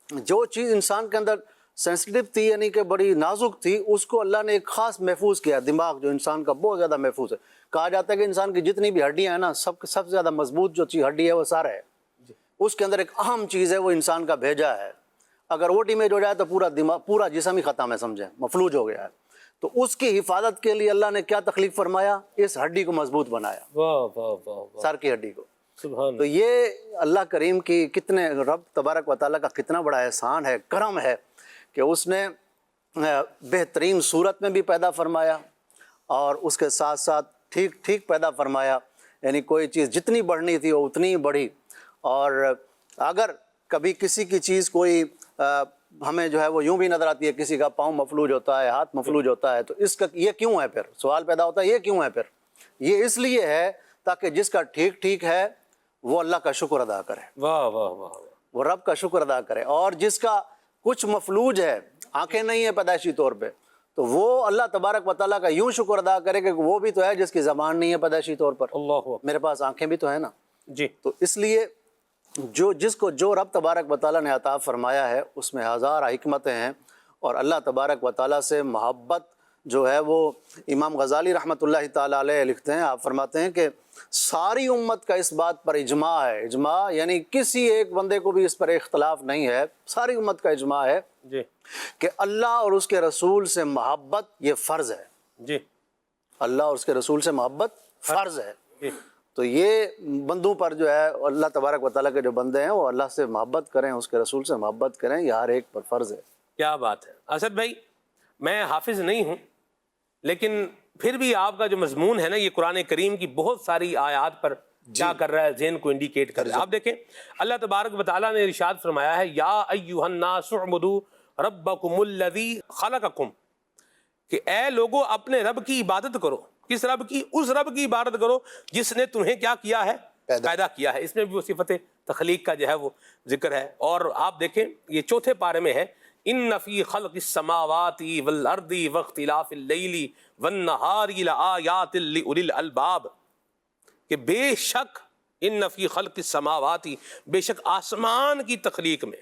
جو چیز انسان کے اندر سینسٹیو تھی، یعنی کہ بڑی نازک تھی، اس کو اللہ نے ایک خاص محفوظ کیا. دماغ جو انسان کا بہت زیادہ محفوظ ہے. کہا جاتا ہے کہ انسان کی جتنی بھی ہڈیاں ہیں نا، سب سے زیادہ مضبوط جو چیز ہڈی ہے وہ سارا ہے. اس کے اندر ایک اہم چیز ہے، وہ انسان کا بھیجا ہے. اگر وہ ڈیمیج ہو جائے تو پورا دماغ، پورا جسم ہی ختم ہے، سمجھیں، مفلوج ہو گیا ہے. تو اس کی حفاظت کے لیے اللہ نے کیا تخلیق فرمایا؟ اس ہڈی کو مضبوط بنایا، واہ واہ واہ. سر کی ہڈی کو. سبحان. تو یہ اللہ کریم کی کتنے، رب تبارک و تعالیٰ کا کتنا بڑا احسان ہے، کرم ہے کہ اس نے بہترین صورت میں بھی پیدا فرمایا اور اس کے ساتھ ساتھ ٹھیک ٹھیک پیدا فرمایا. یعنی کوئی چیز جتنی بڑھنی تھی وہ اتنی ہی بڑھی. اور اگر کبھی کسی کی چیز کوئی ہمیں جو ہے وہ یوں بھی نظر آتی ہے، کسی کا پاؤں مفلوج ہوتا ہے، ہاتھ مفلوج ہوتا ہے، تو اس کا یہ کیوں ہے؟ پھر سوال پیدا ہوتا ہے یہ کیوں ہے؟ پھر یہ اس لیے ہے تاکہ جس کا ٹھیک ٹھیک ہے وہ اللہ کا شکر ادا کرے، واہ واہ واہ. وہ رب کا شکر ادا کرے. اور جس کا کچھ مفلوج ہے، آنکھیں نہیں ہیں پیدائشی طور پہ، تو وہ اللہ تبارک و تعالیٰ کا یوں شکر ادا کرے کہ وہ بھی تو ہے جس کی زبان نہیں ہے پیدائشی طور پر. اللہ اکبر. میرے پاس آنکھیں بھی تو ہیں نا. جی. تو اس لیے جس کو جو رب تبارک و تعالیٰ نے عطا فرمایا ہے اس میں ہزار حکمتیں ہیں. اور اللہ تبارک و تعالیٰ سے محبت جو ہے وہ امام غزالی رحمۃ اللہ تعالیٰ علیہ لکھتے ہیں، آپ فرماتے ہیں کہ ساری امت کا اس بات پر اجماع ہے. اجماع یعنی کسی ایک بندے کو بھی اس پر اختلاف نہیں ہے، ساری امت کا اجماع ہے جی کہ اللہ اور اس کے رسول سے محبت یہ فرض ہے. جی. اللہ اور اس کے رسول سے محبت فرض ہے. جی. تو یہ بندوں پر جو ہے اللہ تبارک و تعالیٰ کے جو بندے ہیں وہ اللہ سے محبت کریں، اس کے رسول سے محبت کریں، یہ ہر ایک پر فرض ہے. کیا بات ہے. اسد بھائی، میں حافظ نہیں ہوں لیکن پھر بھی آپ کا جو مضمون ہے نا، یہ قرآن کریم کی بہت ساری آیات پر کیا کر رہا ہے، ذہن کو انڈیکیٹ کر رہا ہے. آپ دیکھیں اللہ تبارک و تعالیٰ نے ارشاد فرمایا ہے یا ایھا الناس اعبدوا ربکم الذی خلقکم، کہ اے لوگو اپنے رب کی عبادت کرو. کس رب کی؟ اس رب کی عبادت کرو جس نے تمہیں کیا کیا ہے؟ پیدا کیا ہے. اس میں بھی وہ صفت تخلیق کا جو ہے وہ ذکر ہے. اور آپ دیکھیں یہ چوتھے پارے میں ہے، ان فی خلق السماوات والارض واختلاف اللیل والنہار لآیات لأولی الالباب. کہ بے شک ان فی خلق السماواتی، بے شک آسمان کی تخلیق میں،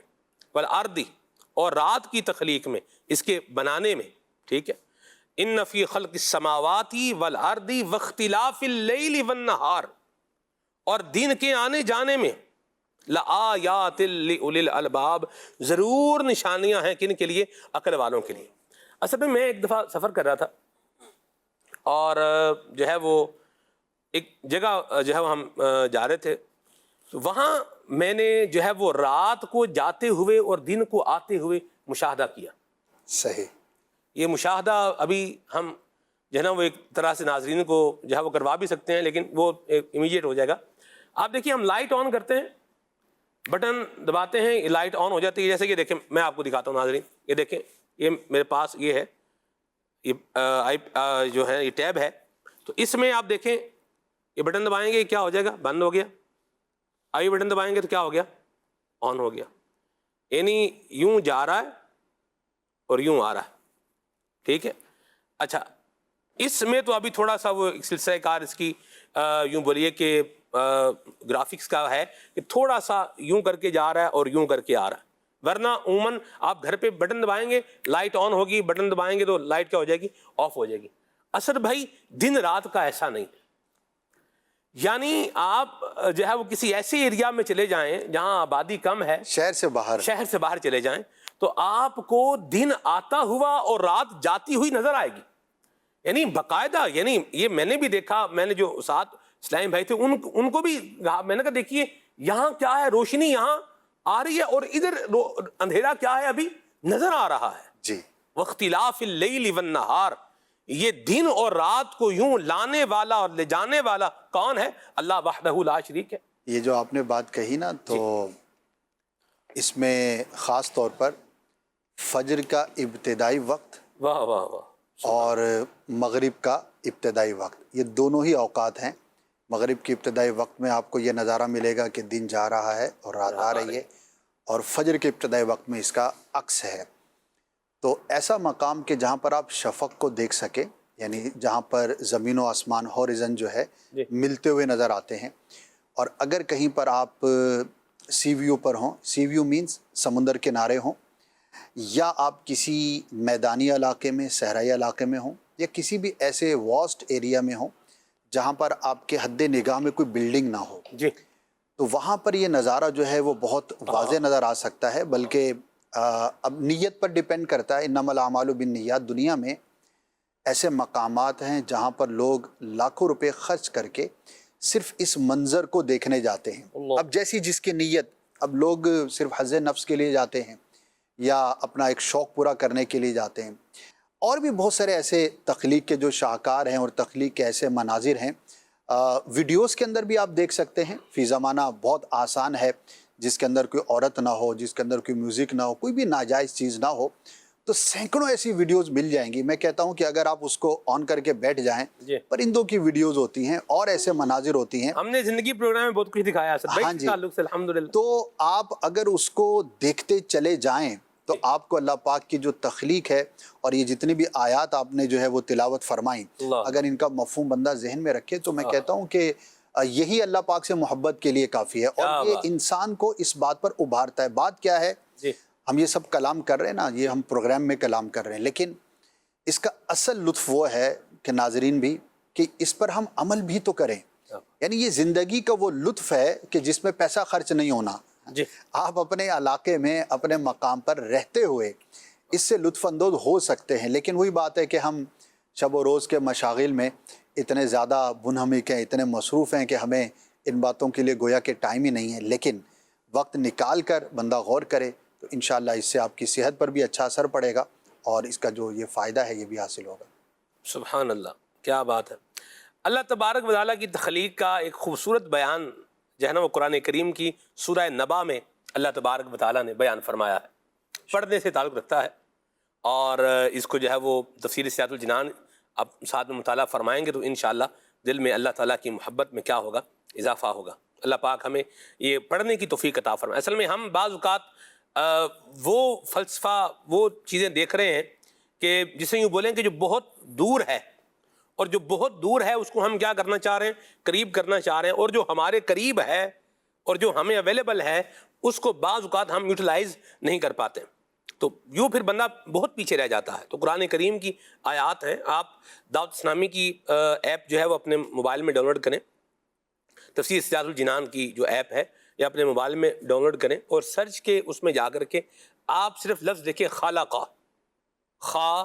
والارض اور رات کی تخلیق میں، اس کے بنانے میں، ٹھیک ہے، ان فی خلق السماواتی والارض واختلاف اللیل والنہار، اور دن کے آنے جانے میں، لآیات لأولی الالباب، ضرور نشانیاں ہیں کن کے لیے؟ عقل والوں کے لیے۔ اصل میں ایک دفعہ سفر کر رہا تھا اور جو ہے وہ ایک جگہ جو ہے وہ ہم جا رہے تھے، تو وہاں میں نے جو ہے وہ رات کو جاتے ہوئے اور دن کو آتے ہوئے مشاہدہ کیا۔ صحیح۔ یہ مشاہدہ ابھی ہم جو ہے نا وہ ایک طرح سے ناظرین کو جو ہے وہ کروا بھی سکتے ہیں، لیکن وہ امیڈیٹ ہو جائے گا۔ آپ دیکھیے، ہم لائٹ آن کرتے ہیں، بٹن دباتے ہیں، یہ لائٹ آن ہو جاتی ہے۔ جیسے کہ دیکھیں، میں آپ کو دکھاتا ہوں ناظرین، یہ دیکھیں، یہ میرے پاس یہ ہے، یہ جو ہے یہ ٹیب ہے، تو اس میں آپ دیکھیں یہ بٹن دبائیں گے کیا ہو جائے گا؟ بند ہو گیا۔ آئی بٹن دبائیں گے تو کیا ہو گیا؟ آن ہو گیا۔ یعنی یوں جا رہا ہے اور یوں آ رہا ہے، ٹھیک ہے۔ اچھا، اس میں تو ابھی تھوڑا سا وہ سلسلہ کار اس کی یوں بولیے کہ گرافکس کا ہے کہ تھوڑا سا یوں کر کے جا رہا ہے اور یوں کر کے آ رہا ہے، ورنہ عموماً آپ گھر پہ بٹن دبائیں گے لائٹ آن ہوگی، بٹن دبائیں گے تو لائٹ کیا ہو جائے گی؟ آف ہو جائے گی۔ اصل بھائی دن رات کا ایسا نہیں، یعنی آپ جو ہے وہ کسی ایسے ایریا میں چلے جائیں جہاں آبادی کم ہے، شہر سے باہر چلے جائیں، تو آپ کو دن آتا ہوا اور رات جاتی ہوئی نظر آئے گی، یعنی باقاعدہ۔ یعنی یہ میں نے بھی دیکھا، میں نے جو ساتھ اسلام بھائی تھے ان کو بھی میں نے کہا دیکھیے یہاں کیا ہے، روشنی یہاں آ رہی ہے اور ادھر اندھیرا کیا ہے ابھی نظر آ رہا ہے۔ جی۔ واختلاف اللیل والنہار، یہ دن اور رات کو یوں لانے والا اور لے جانے والا کون ہے؟ اللہ وحدہ لا شریک ہے۔ یہ جو آپ نے بات کہی نا، تو اس میں خاص طور پر فجر کا ابتدائی وقت واہ واہ واہ، اور مغرب کا ابتدائی وقت، یہ دونوں ہی اوقات ہیں۔ مغرب کے ابتدائی وقت میں آپ کو یہ نظارہ ملے گا کہ دن جا رہا ہے اور رات آ رہی ہے، اور فجر کے ابتدائی وقت میں اس کا عکس ہے۔ تو ایسا مقام کہ جہاں پر آپ شفق کو دیکھ سکیں، یعنی جہاں پر زمین و آسمان ہورزن جو ہے ملتے ہوئے نظر آتے ہیں، اور اگر کہیں پر آپ سی ویو پر ہوں، سی ویو مینز سمندر کنارے ہوں، یا آپ کسی میدانی علاقے میں، صحرائی علاقے میں ہوں، یا کسی بھی ایسے واسٹ ایریا میں ہوں جہاں پر آپ کے حد نگاہ میں کوئی بلڈنگ نہ ہو، جی، تو وہاں پر یہ نظارہ جو ہے وہ بہت واضح نظر آ سکتا ہے۔ بلکہ اب نیت پر ڈیپینڈ کرتا ہے، انما الاعمال بالنیات۔ دنیا میں ایسے مقامات ہیں جہاں پر لوگ لاکھوں روپے خرچ کر کے صرف اس منظر کو دیکھنے جاتے ہیں۔ اب جیسی جس کی نیت، اب لوگ صرف حظ نفس کے لیے جاتے ہیں یا اپنا ایک شوق پورا کرنے کے لیے جاتے ہیں، اور بھی بہت سارے ایسے تخلیق کے جو شاہکار ہیں اور تخلیق کے ایسے مناظر ہیں۔ ویڈیوز کے اندر بھی آپ دیکھ سکتے ہیں، فی زمانہ بہت آسان ہے، جس کے اندر کوئی عورت نہ ہو، جس کے اندر کوئی میوزک نہ ہو، کوئی بھی ناجائز چیز نہ ہو، تو سینکڑوں ایسی ویڈیوز مل جائیں گی۔ میں کہتا ہوں کہ اگر آپ اس کو آن کر کے بیٹھ جائیں، پرندوں کی ویڈیوز ہوتی ہیں اور ایسے مناظر ہوتی ہیں۔ ہم نے زندگی پروگرام میں بہت کچھ دکھایا ہے ہاں جی، تعلق سے، الحمدللہ۔ تو آپ اگر اس کو دیکھتے چلے جائیں تو آپ کو اللہ پاک کی جو تخلیق ہے اور یہ جتنی بھی آیات آپ نے جو ہے وہ تلاوت فرمائیں، اگر ان کا مفہوم بندہ ذہن میں رکھے تو میں کہتا ہوں کہ یہی اللہ پاک سے محبت کے لیے کافی ہے، اور یہ انسان کو اس بات پر ابھارتا ہے۔ بات کیا ہے، ہم یہ سب کلام کر رہے ہیں نا، یہ ہم پروگرام میں کلام کر رہے ہیں، لیکن اس کا اصل لطف وہ ہے کہ ناظرین بھی، کہ اس پر ہم عمل بھی تو کریں۔ یعنی یہ زندگی کا وہ لطف ہے کہ جس میں پیسہ خرچ نہیں ہونا، آپ اپنے علاقے میں اپنے مقام پر رہتے ہوئے اس سے لطف اندوز ہو سکتے ہیں۔ لیکن وہی بات ہے کہ ہم شب و روز کے مشاغل میں اتنے زیادہ منہمک ہیں، اتنے مصروف ہیں کہ ہمیں ان باتوں کے لیے گویا کہ ٹائم ہی نہیں ہے۔ لیکن وقت نکال کر بندہ غور کرے تو انشاءاللہ اس سے آپ کی صحت پر بھی اچھا اثر پڑے گا، اور اس کا جو یہ فائدہ ہے یہ بھی حاصل ہوگا۔ سبحان اللہ، کیا بات ہے۔ اللہ تبارک و تعالیٰ کی تخلیق کا ایک خوبصورت بیان جو ہے نا وہ قرآن کریم کی سورہ نبا میں اللہ تبارک و تعالیٰ نے بیان فرمایا ہے، پڑھنے سے تعلق رکھتا ہے، اور اس کو جو ہے وہ تفسیر سیاۃ الجنان آپ ساتھ میں مطالعہ فرمائیں گے تو انشاءاللہ دل میں اللہ تعالیٰ کی محبت میں کیا ہوگا، اضافہ ہوگا۔ اللہ پاک ہمیں یہ پڑھنے کی توفیق عطا فرمائے۔ اصل میں ہم بعض اوقات وہ فلسفہ، وہ چیزیں دیکھ رہے ہیں کہ جسے یوں بولیں کہ جو بہت دور ہے، اور جو بہت دور ہے اس کو ہم کیا کرنا چاہ رہے ہیں؟ قریب کرنا چاہ رہے ہیں، اور جو ہمارے قریب ہے اور جو ہمیں اویلیبل ہے اس کو بعض اوقات ہم یوٹیلائز نہیں کر پاتے، تو یوں پھر بندہ بہت پیچھے رہ جاتا ہے۔ تو قرآن کریم کی آیات ہیں، آپ دعوت اسلامی کی ایپ جو ہے وہ اپنے موبائل میں ڈاؤن لوڈ کریں، تفسیر سجاد الجنان کی جو ایپ ہے یا اپنے موبائل میں ڈاؤن لوڈ کریں اور سرچ کے اس میں جا کر کے آپ صرف لفظ دیکھیں خالقہ، خا،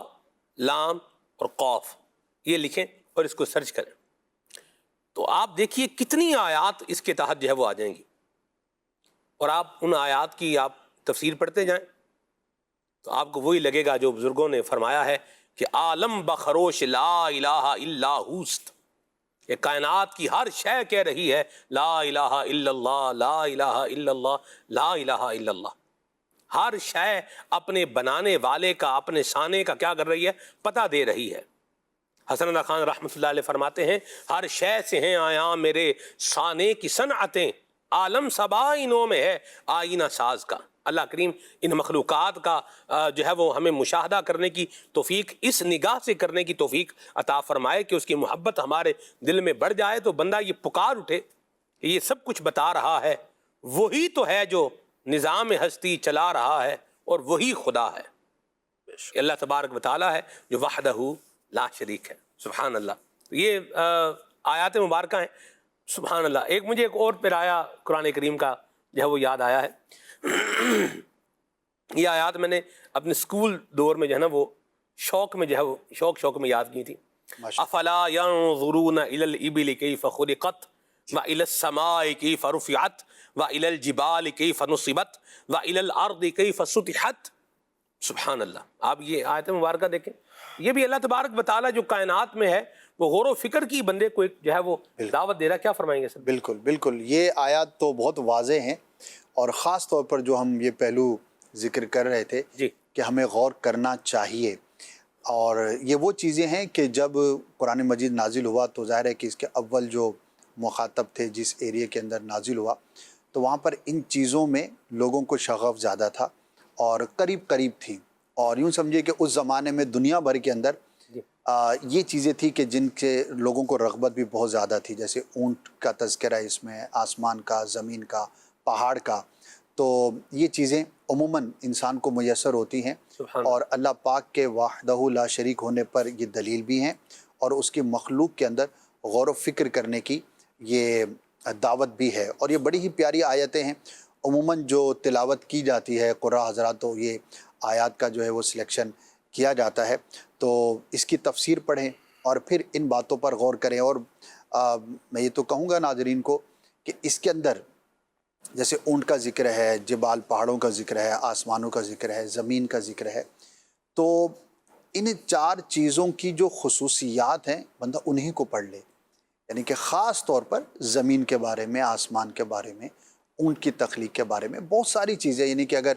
لام اور قاف، یہ لکھیں اور اس کو سرچ کریں، تو آپ دیکھیے کتنی آیات اس کے تحت جو ہے وہ آ جائیں گی، اور آپ ان آیات کی آپ تفسیر پڑھتے جائیں تو آپ کو وہی لگے گا جو بزرگوں نے فرمایا ہے کہ عالم بخروش لا الہ الا ہوست، یہ کائنات کی ہر شے کہہ رہی ہے لا الہ الا اللہ، لا الہ الا اللہ، لا الہ الا اللہ، ہر شے اپنے بنانے والے کا، اپنے شانے کا کیا کر رہی ہے؟ پتہ دے رہی ہے۔ حسن اللہ خان رحمۃ اللہ علیہ فرماتے ہیں ہر شے سے ہیں آیا میرے شانے کی صنعتیں، عالم سبائنوں میں ہے آئینہ ساز کا۔ اللہ کریم ان مخلوقات کا جو ہے وہ ہمیں مشاہدہ کرنے کی توفیق، اس نگاہ سے کرنے کی توفیق عطا فرمائے کہ اس کی محبت ہمارے دل میں بڑھ جائے، تو بندہ یہ پکار اٹھے کہ یہ سب کچھ بتا رہا ہے وہی تو ہے جو نظام ہستی چلا رہا ہے، اور وہی خدا ہے، اللہ تبارک و تعالیٰ ہے جو وحدہ لا شریک ہے۔ سبحان اللہ۔ یہ آیات مبارکہ ہیں، سبحان اللہ۔ مجھے ایک اور پھر آیا قرآن کریم کا جو ہے وہ یاد آیا ہے، یہ آیات میں نے اپنے اسکول دور میں جو ہے نا وہ شوق میں جو ہے وہ شوق میں یاد کی تھی۔ افلا ينظرون الى الابل كيف خلقت والى السماء كيف رفعت والى الجبال كيف نصبت والى الارض كيف سطحت۔ سبحان اللہ۔ آپ یہ آیت مبارکہ دیکھیں، یہ بھی اللہ تبارک و تعالیٰ جو کائنات میں ہے وہ غور و فکر کی بندے کو ایک جو ہے وہ دعوت دے رہا ہے۔ کیا فرمائیں گے سر؟ بالکل بالکل، یہ آیات تو بہت واضح ہیں، اور خاص طور پر جو ہم یہ پہلو ذکر کر رہے تھے جی کہ ہمیں غور کرنا چاہیے، اور یہ وہ چیزیں ہیں کہ جب قرآن مجید نازل ہوا تو ظاہر ہے کہ اس کے اول جو مخاطب تھے جس ایریے کے اندر نازل ہوا تو وہاں پر ان چیزوں میں لوگوں کو شغف زیادہ تھا اور قریب تھی، اور یوں سمجھے کہ اس زمانے میں دنیا بھر کے اندر یہ چیزیں تھی کہ جن کے لوگوں کو رغبت بھی بہت زیادہ تھی، جیسے اونٹ کا تذکرہ ہے اس میں، آسمان کا، زمین کا، پہاڑ کا، تو یہ چیزیں عموماً انسان کو میسر ہوتی ہیں، اور اللہ پاک کے وحدہ لا شریک ہونے پر یہ دلیل بھی ہیں، اور اس کی مخلوق کے اندر غور و فکر کرنے کی یہ دعوت بھی ہے، اور یہ بڑی ہی پیاری آیتیں ہیں۔ عموماً جو تلاوت کی جاتی ہے قراء حضرات، تو یہ آیات کا جو ہے وہ سلیکشن کیا جاتا ہے، تو اس کی تفسیر پڑھیں اور پھر ان باتوں پر غور کریں، اور میں یہ تو کہوں گا ناظرین کو کہ اس کے اندر جیسے اونٹ کا ذکر ہے، جبال پہاڑوں کا ذکر ہے، آسمانوں کا ذکر ہے، زمین کا ذکر ہے، تو ان چار چیزوں کی جو خصوصیات ہیں بندہ انہی کو پڑھ لے، یعنی کہ خاص طور پر زمین کے بارے میں، آسمان کے بارے میں، اونٹ کی تخلیق کے بارے میں، بہت ساری چیزیں، یعنی کہ اگر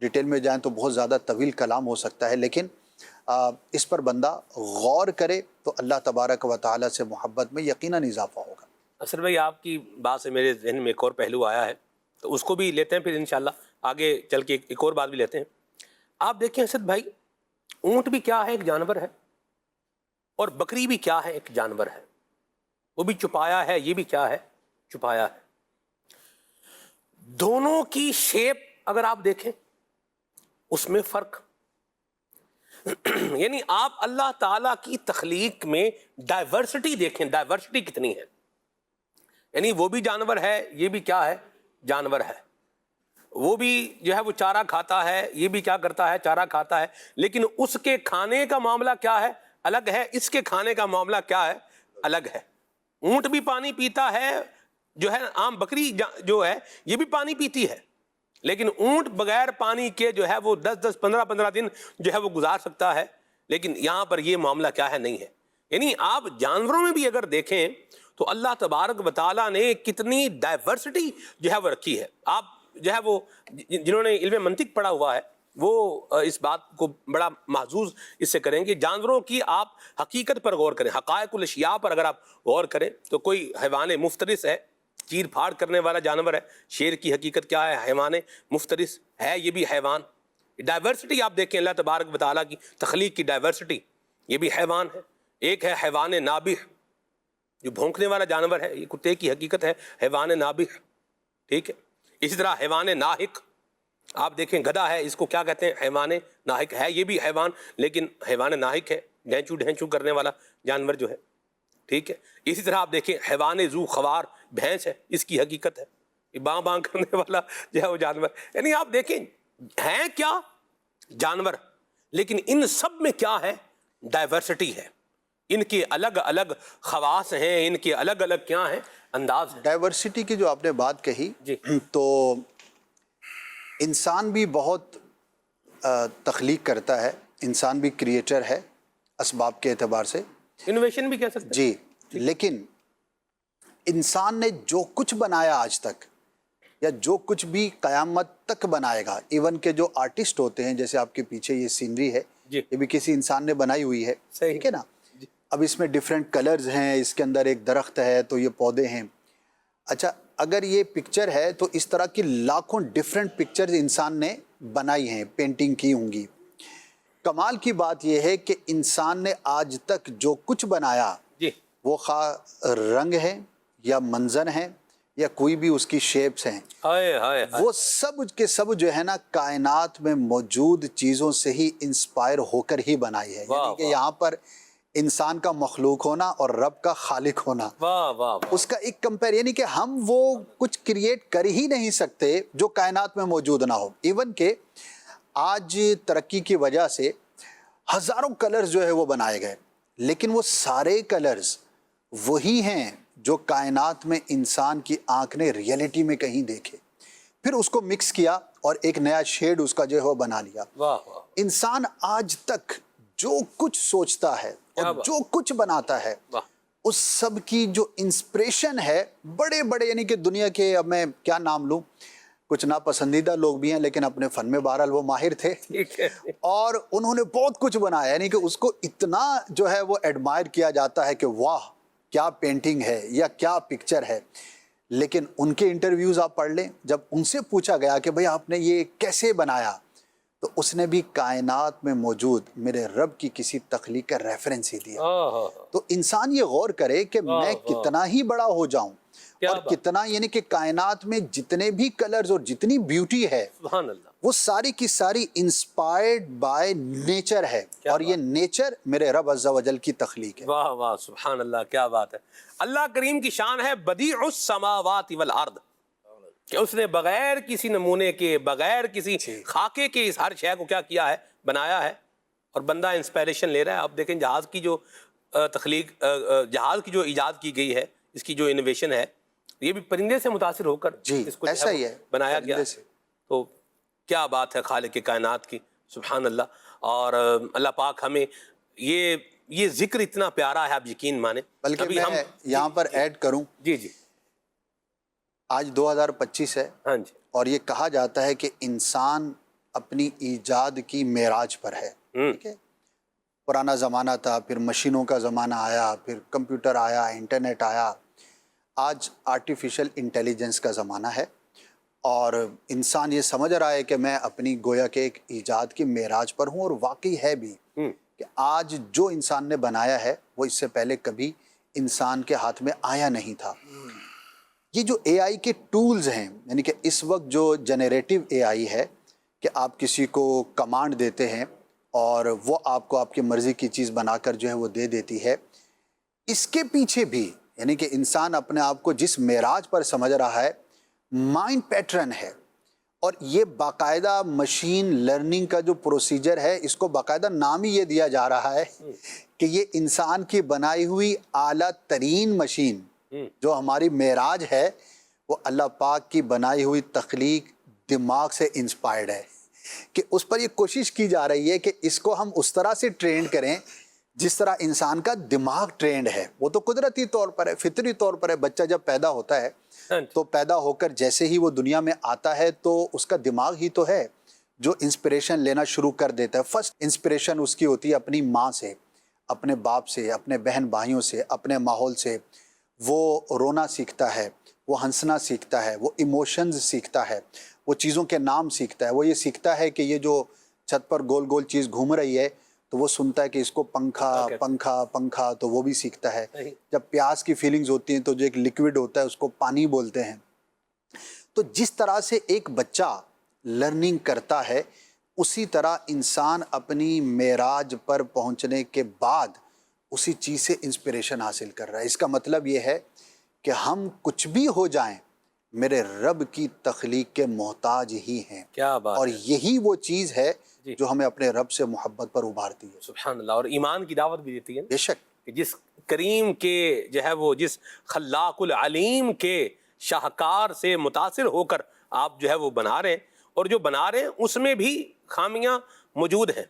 ڈیٹیل میں جائیں تو بہت زیادہ طویل کلام ہو سکتا ہے، لیکن اس پر بندہ غور کرے تو اللہ تبارک و تعالیٰ سے محبت میں یقیناً اضافہ ہوگا۔ اسد بھائی، آپ کی بات سے میرے ذہن میں ایک اور پہلو آیا ہے، تو اس کو بھی لیتے ہیں، پھر انشاءاللہ آگے چل کے ایک اور بات بھی لیتے ہیں۔ آپ دیکھیں اسد بھائی، اونٹ بھی کیا ہے؟ ایک جانور ہے، اور بکری بھی کیا ہے؟ ایک جانور ہے، وہ بھی چھپایا ہے، یہ بھی کیا ہے؟ چھپایا ہے۔ دونوں کی شیپ اگر آپ دیکھیں اس میں فرق، یعنی آپ اللہ تعالیٰ کی تخلیق میں ڈائیورسٹی دیکھیں، ڈائیورسٹی کتنی ہے، یعنی وہ بھی جانور ہے، یہ بھی کیا ہے؟ جانور ہے، وہ بھی جو ہے وہ چارہ کھاتا ہے، یہ بھی کیا کرتا ہے؟ چارہ کھاتا ہے، لیکن اس کے کھانے کا معاملہ کیا ہے؟ الگ ہے، اس کے کھانے کا معاملہ کیا ہے؟ الگ ہے۔ اونٹ بھی پانی پیتا ہے، جو ہے عام بکری جو ہے یہ بھی پانی پیتی ہے، لیکن اونٹ بغیر پانی کے جو ہے وہ 10 15 دن جو ہے وہ گزار سکتا ہے، لیکن یہاں پر یہ معاملہ کیا ہے؟ نہیں ہے۔ یعنی آپ جانوروں میں بھی اگر دیکھیں تو اللہ تبارک و تعالیٰ نے کتنی ڈائیورسٹی جو ہے وہ رکھی ہے۔ آپ جو ہے وہ جنہوں نے علم منطق پڑھا ہوا ہے وہ اس بات کو بڑا محظوظ اس سے کریں گے۔ جانوروں کی آپ حقیقت پر غور کریں، حقائق الاشیاء پر اگر آپ غور کریں تو کوئی حیوان مفترس ہے، چیر پھاڑ کرنے والا جانور ہے۔ شیر کی حقیقت کیا ہے؟ حیوان مفترس ہے، یہ بھی حیوان۔ ڈائیورسٹی آپ دیکھیں اللہ تبارک و تعالیٰ کی تخلیق کی ڈائیورسٹی، یہ بھی حیوان ہے۔ ایک ہے حیوان نابح جو بھونکنے والا جانور ہے، یہ کتے کی حقیقت ہے حیوان نابح، ٹھیک ہے. اسی طرح حیوان ناحق، آپ دیکھیں گدھا ہے، اس کو کیا کہتے ہیں؟ حیوان ناحق ہے، یہ بھی حیوان لیکن حیوان ناحق ہے، ڈھینچو ڈھینچو کرنے والا جانور جو ہے، ٹھیک ہے. اسی طرح آپ دیکھیں حیوان ذو خوار، بھینس ہے، اس کی حقیقت ہے یہ باں باں کرنے والا جو ہے وہ جانور. یعنی آپ دیکھیں ہیں کیا جانور، لیکن ان سب میں کیا ہے؟ ڈائیورسٹی ہے، ان کے الگ الگ خواص ہیں، ان کے الگ الگ کیا ہیں؟ انداز ہیں. ڈائیورسٹی کی جو آپ نے بات کہی جی. تو انسان بھی بہت تخلیق کرتا ہے، انسان بھی کریٹر ہے اسباب کے اعتبار سے. انوویشن بھی کہہ سکتے ہیں. جی، لیکن انسان نے جو کچھ بنایا آج تک یا جو کچھ بھی قیامت تک بنائے گا، ایون کہ جو آرٹسٹ ہوتے ہیں، جیسے آپ کے پیچھے یہ سینری ہے، جی. یہ بھی کسی انسان نے بنائی ہوئی ہے، صحیح. ٹھیک ہے نا. اب اس میں ڈیفرنٹ کلرز ہیں، اس کے اندر ایک درخت ہے تو یہ پودے ہیں. اچھا، اگر یہ پکچر ہے تو اس طرح کی لاکھوں ڈیفرنٹ پکچرز انسان نے بنائی ہیں، پینٹنگ کی ہوں گی. کمال کی بات یہ ہے کہ انسان نے آج تک جو کچھ بنایا جی. وہ خواہ رنگ ہے یا منظر ہیں یا کوئی بھی اس کی شیپس ہیں، ہائے ہائے ہائے. وہ سب کے سب جو ہے نا کائنات میں موجود چیزوں سے ہی انسپائر ہو کر ہی بنائی ہے. یعنی کہ یہاں پر انسان کا مخلوق ہونا اور رب کا خالق ہونا، واہ واہ. اس کا ایک کمپیر، یعنی کہ ہم وہ کچھ کریٹ کر ہی نہیں سکتے جو کائنات میں موجود نہ ہو. ایون کہ آج ترقی کی وجہ سے ہزاروں کلرز جو ہے وہ بنائے گئے، لیکن وہ سارے کلرز وہی ہیں جو کائنات میں انسان کی آنکھ نے ریئلٹی میں کہیں دیکھے، پھر اس کو مکس کیا اور ایک نیا شیڈ اس کا جو ہے وہ بنا لیا. واہ واہ. انسان آج تک جو کچھ سوچتا ہے اور جو کچھ بناتا ہے، اس سب کی جو انسپریشن ہے بڑے بڑے، یعنی کہ دنیا کے، اب میں کیا نام لوں، کچھ ناپسندیدہ لوگ بھی ہیں لیکن اپنے فن میں بہرحال وہ ماہر تھے اور انہوں نے بہت کچھ بنایا. یعنی کہ اس کو اتنا جو ہے وہ ایڈمائر کیا جاتا ہے کہ واہ کیا پینٹنگ ہے یا کیا پکچر ہے. لیکن ان کے انٹرویوز آپ پڑھ لیں، جب ان سے پوچھا گیا کہ بھئی آپ نے یہ کیسے بنایا، تو اس نے بھی کائنات میں موجود میرے رب کی کسی تخلیق کا ریفرنس ہی دیا. تو انسان یہ غور کرے کہ میں کتنا ہی بڑا ہو جاؤں اور کتنا، یعنی کہ کائنات میں جتنے بھی کلرز اور جتنی بیوٹی ہے، سبحان اللہ، وہ ساری کی ساری انسپائرڈ بائی نیچر ہے، اور یہ نیچر میرے رب عز و جل کی تخلیق ہے. واہ واہ، سبحان اللہ، کیا بات ہے. اللہ کریم کی شان ہے بدیع السماوات والارض، کہ اس نے بغیر کسی نمونے کے، بغیر کسی خاکے کے اس ہر شے کو کیا کیا ہے؟ بنایا ہے. اور بندہ انسپائریشن لے رہا ہے. آپ دیکھیں جہاز کی جو تخلیق، جہاز کی جو ایجاد کی گئی ہے، اس کی جو انوویشن ہے، یہ بھی پرندے سے متاثر ہو کر اس کو ایسا ہی ہے، بنایا گیا. تو کیا بات ہے خالق کائنات کی، سبحان اللہ. اور اللہ پاک ہمیں یہ ذکر اتنا پیارا ہے، آپ یقین مانیں. بلکہ میں یہاں پر ایڈ کروں، جی جی، آج 2025 ہے، ہاں جی، اور یہ کہا جاتا ہے کہ انسان اپنی ایجاد کی معراج پر ہے. ٹھیک ہے، پرانا زمانہ تھا، پھر مشینوں کا زمانہ آیا، پھر کمپیوٹر آیا، انٹرنیٹ آیا، آج آرٹیفیشل انٹیلیجنس کا زمانہ ہے، اور انسان یہ سمجھ رہا ہے کہ میں اپنی گویا کہ ایک ایجاد کی معراج پر ہوں. اور واقعی ہے بھی کہ آج جو انسان نے بنایا ہے وہ اس سے پہلے کبھی انسان کے ہاتھ میں آیا نہیں تھا. یہ جو اے آئی کے ٹولز ہیں، یعنی کہ اس وقت جو جنریٹیو اے آئی ہے کہ آپ کسی کو کمانڈ دیتے ہیں اور وہ آپ کو آپ کی مرضی کی چیز بنا کر جو ہے وہ دے دیتی ہے، اس کے پیچھے بھی یعنی کہ انسان اپنے آپ کو جس معراج پر سمجھ رہا ہے، مائنڈ پیٹرن ہے. اور یہ باقاعدہ مشین لرننگ کا جو پروسیجر ہے، اس کو باقاعدہ نام ہی یہ دیا جا رہا ہے کہ یہ انسان کی بنائی ہوئی اعلیٰ ترین مشین جو ہماری معراج ہے، وہ اللہ پاک کی بنائی ہوئی تخلیق دماغ سے انسپائرڈ ہے. کہ اس پر یہ کوشش کی جا رہی ہے کہ اس کو ہم اس طرح سے ٹرینڈ کریں جس طرح انسان کا دماغ ٹرینڈ ہے. وہ تو قدرتی طور پر ہے، فطری طور پر ہے. بچہ جب پیدا ہوتا ہے تو پیدا ہو کر جیسے ہی وہ دنیا میں آتا ہے تو اس کا دماغ ہی تو ہے جو انسپریشن لینا شروع کر دیتا ہے. فرسٹ انسپریشن اس کی ہوتی ہے اپنی ماں سے، اپنے باپ سے، اپنے بہن بھائیوں سے، اپنے ماحول سے. وہ رونا سیکھتا ہے، وہ ہنسنا سیکھتا ہے، وہ ایموشنز سیکھتا ہے، وہ چیزوں کے نام سیکھتا ہے. وہ یہ سیکھتا ہے کہ یہ جو چھت پر گول گول چیز گھوم رہی ہے تو وہ سنتا ہے کہ اس کو پنکھا پنکھا پنکھا، تو وہ بھی سیکھتا ہے. جب پیاس کی فیلنگز ہوتی ہیں تو جو ایک لیکوڈ ہوتا ہے اس کو پانی بولتے ہیں. تو جس طرح سے ایک بچہ لرننگ کرتا ہے اسی طرح انسان اپنی معراج پر پہنچنے کے بعد اسی چیز سے انسپریشن حاصل کر رہا ہے. اس کا مطلب یہ ہے کہ ہم کچھ بھی ہو جائیں میرے رب کی تخلیق کے محتاج ہی ہیں. کیا بات اور ہے. یہی وہ چیز ہے جو ہمیں اپنے رب سے محبت پر ابھارتی ہے. سبحان اللہ. اور ایمان کی دعوت بھی دیتی ہے بے شک. کہ جس کریم کے جو ہے وہ جس خلاق العلیم کے شاہکار سے متاثر ہو کر آپ جو ہے وہ بنا رہے ہیں، اور جو بنا رہے ہیں اس میں بھی خامیاں موجود ہیں.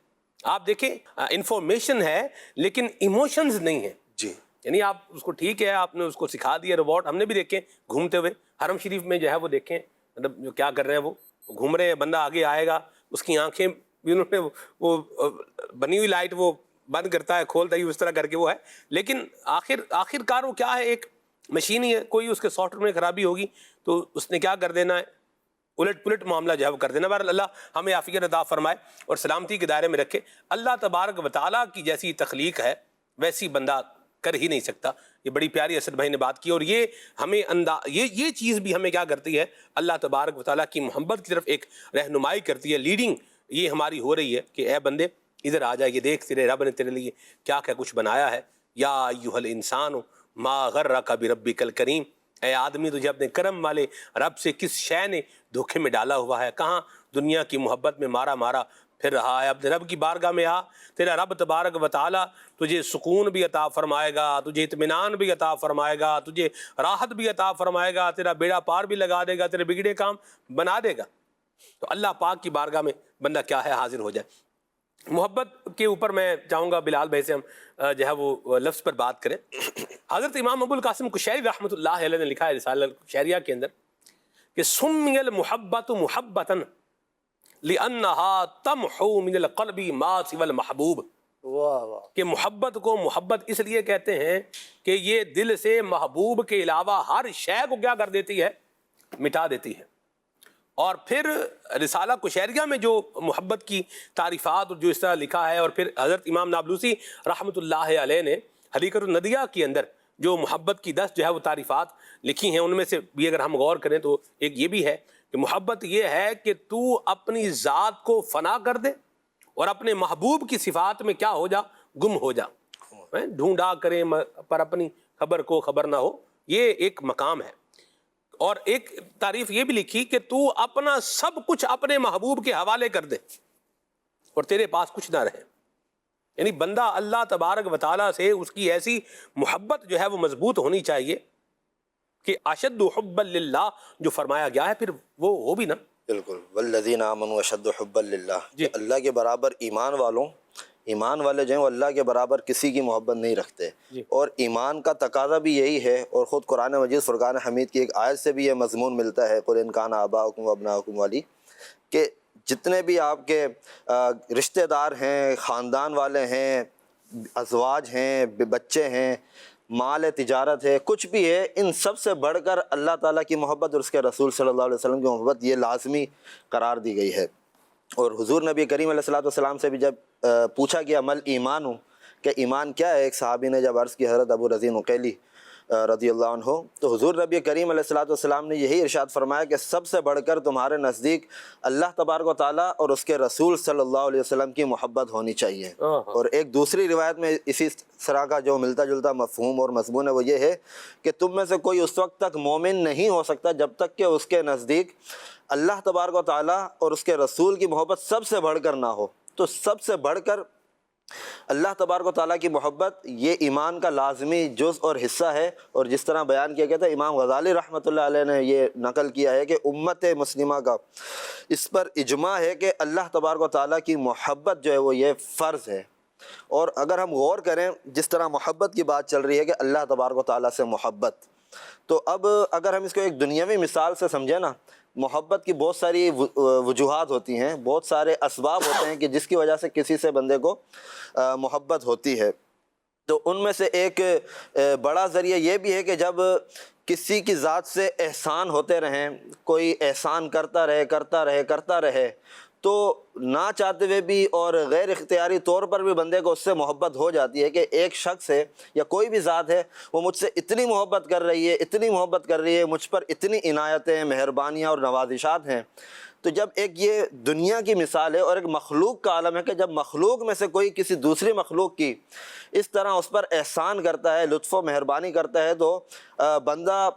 آپ دیکھیں انفارمیشن ہے لیکن ایموشنز نہیں ہیں. جی. یعنی آپ اس کو ٹھیک ہے آپ نے اس کو سکھا دیا روبوٹ، ہم نے بھی دیکھیں گھومتے ہوئے حرم شریف میں جو ہے وہ دیکھیں مطلب جو کیا کر رہے ہیں وہ گھوم رہے ہیں، بندہ آگے آئے گا اس کی آنکھیں انہوں نے وہ بنی ہوئی لائٹ وہ بند کرتا ہے کھولتا ہے اس طرح کر کے وہ ہے. لیکن آخر کار وہ کیا ہے، ایک مشین ہی ہے. کوئی اس کے سافٹ ویئر میں خرابی ہوگی تو اس نے کیا کر دینا ہے، الٹ پلٹ معاملہ جو ہے وہ کر دینا. بہرحال اللہ ہمیں عافیت عطا فرمائے اور سلامتی کے دائرے میں رکھے. اللہ تبارک و تعالیٰ کی جیسی تخلیق ہے ویسی بندہ کر ہی نہیں سکتا. یہ بڑی پیاری اسد بھائی نے بات کی، اور یہ ہمیں یہ چیز بھی ہمیں کیا کرتی ہے، اللہ تبارک و تعالیٰ کی محبت کی طرف ایک رہنمائی کرتی ہے. لیڈنگ یہ ہماری ہو رہی ہے کہ اے بندے ادھر آ جائے، یہ دیکھ تیرے رب نے تیرے لیے کیا کیا کچھ بنایا ہے. یا ایھا الانسان ما غرک بربک الکریم، اے آدمی تجھے اپنے کرم والے رب سے کس شے نے دھوکے میں ڈالا ہوا ہے. کہاں دنیا کی محبت میں مارا پھر رہا ہے. اپنے رب کی بارگاہ میں آ، تیرا رب تبارک و تعالیٰ تجھے سکون بھی عطا فرمائے گا، تجھے اطمینان بھی عطا فرمائے گا، تجھے راحت بھی عطا فرمائے گا، تیرا بیڑا پار بھی لگا دے گا، تیرے بگڑے کام بنا دے گا. تو اللہ پاک کی بارگاہ میں بندہ کیا ہے حاضر ہو جائے. محبت کے اوپر میں چاہوں گا بلال بھائی سے ہم جو ہے وہ لفظ پر بات کریں. حضرت امام ابو القاسم قشیری رحمۃ اللہ علیہ نے لکھا ہے رسالہ قشیریہ کے اندر کہ سمی المحبت محبتا لأنها تمحو من القلب ما سوى المحبوب. کہ محبت کو محبت اس لیے کہتے ہیں کہ یہ دل سے محبوب کے علاوہ ہر شے کو کیا کر دیتی ہے، مٹا دیتی ہے. اور پھر رسالہ قشیریہ میں جو محبت کی تعریفات جو اس طرح لکھا ہے، اور پھر حضرت امام نابلوسی رحمۃ اللہ علیہ نے حدیقۃ الندیہ کے اندر جو محبت کی 10 جو ہے وہ تعریفات لکھی ہیں، ان میں سے بھی اگر ہم غور کریں تو ایک یہ بھی ہے کہ محبت یہ ہے کہ تو اپنی ذات کو فنا کر دے اور اپنے محبوب کی صفات میں کیا ہو جا، گم ہو جا. ڈھونڈا کریں پر اپنی خبر کو خبر نہ ہو، یہ ایک مقام ہے. اور ایک تعریف یہ بھی لکھی کہ تو اپنا سب کچھ اپنے محبوب کے حوالے کر دے اور تیرے پاس کچھ نہ رہے. یعنی بندہ اللہ تبارک و تعالیٰ سے اس کی ایسی محبت جو ہے وہ مضبوط ہونی چاہیے کہ اشد حبا للہ جو فرمایا گیا ہے پھر وہ ہو بھی نا. بالکل. والذین آمنوا اشد حبا للہ، اللہ کے برابر ایمان والے جو ہیں وہ اللہ کے برابر کسی کی محبت نہیں رکھتے. اور ایمان کا تقاضا بھی یہی ہے، اور خود قرآن مجید فرقان حمید کی ایک آیت سے بھی یہ مضمون ملتا ہے، قل ان کان آباؤکم و ابناؤکم والی، کہ جتنے بھی آپ کے رشتہ دار ہیں، خاندان والے ہیں، ازواج ہیں، بچے ہیں، مال تجارت ہے، کچھ بھی ہے، ان سب سے بڑھ کر اللہ تعالیٰ کی محبت اور اس کے رسول صلی اللہ علیہ وسلم کی محبت یہ لازمی قرار دی گئی ہے. اور حضور نبی کریم علیہ الصلوۃ والسلام سے بھی جب پوچھا گیا مل ایمان کہ ایمان کیا ہے، ایک صحابی نے جب عرض کی حضرت ابو رزین عقیلی رضی اللہ عنہ، تو حضور نبی کریم علیہ الصلوۃ والسلام نے یہی ارشاد فرمایا کہ سب سے بڑھ کر تمہارے نزدیک اللہ تبارک و تعالیٰ اور اس کے رسول صلی اللہ علیہ وسلم کی محبت ہونی چاہیے. اور ایک دوسری روایت میں اسی طرح کا جو ملتا جلتا مفہوم اور مضمون ہے وہ یہ ہے کہ تم میں سے کوئی اس وقت تک مومن نہیں ہو سکتا جب تک کہ اس کے نزدیک اللہ تبارک و تعالیٰ اور اس کے رسول کی محبت سب سے بڑھ کر نہ ہو. تو سب سے بڑھ کر اللہ تبارک و تعالیٰ کی محبت یہ ایمان کا لازمی جز اور حصہ ہے. اور جس طرح بیان کیا گیا تھا، امام غزالی رحمۃ اللہ علیہ نے یہ نقل کیا ہے کہ امت مسلمہ کا اس پر اجماع ہے کہ اللہ تبارک و تعالیٰ کی محبت جو ہے وہ یہ فرض ہے. اور اگر ہم غور کریں جس طرح محبت کی بات چل رہی ہے کہ اللہ تبارک و تعالیٰ سے محبت، تو اب اگر ہم اس کو ایک دنیاوی مثال سے سمجھیں نا، محبت کی بہت ساری وجوہات ہوتی ہیں، بہت سارے اسباب ہوتے ہیں کہ جس کی وجہ سے کسی سے بندے کو محبت ہوتی ہے. تو ان میں سے ایک بڑا ذریعہ یہ بھی ہے کہ جب کسی کی ذات سے احسان ہوتے رہیں، کوئی احسان کرتا رہے تو نہ چاہتے ہوئے بھی اور غیر اختیاری طور پر بھی بندے کو اس سے محبت ہو جاتی ہے کہ ایک شخص ہے یا کوئی بھی ذات ہے، وہ مجھ سے اتنی محبت کر رہی ہے، اتنی محبت کر رہی ہے، مجھ پر اتنی عنایتیں، مہربانیاں اور نوازشات ہیں۔ تو جب ایک یہ دنیا کی مثال ہے اور ایک مخلوق کا عالم ہے کہ جب مخلوق میں سے کوئی کسی دوسری مخلوق کی اس طرح اس پر احسان کرتا ہے، لطف و مہربانی کرتا ہے، تو بندہ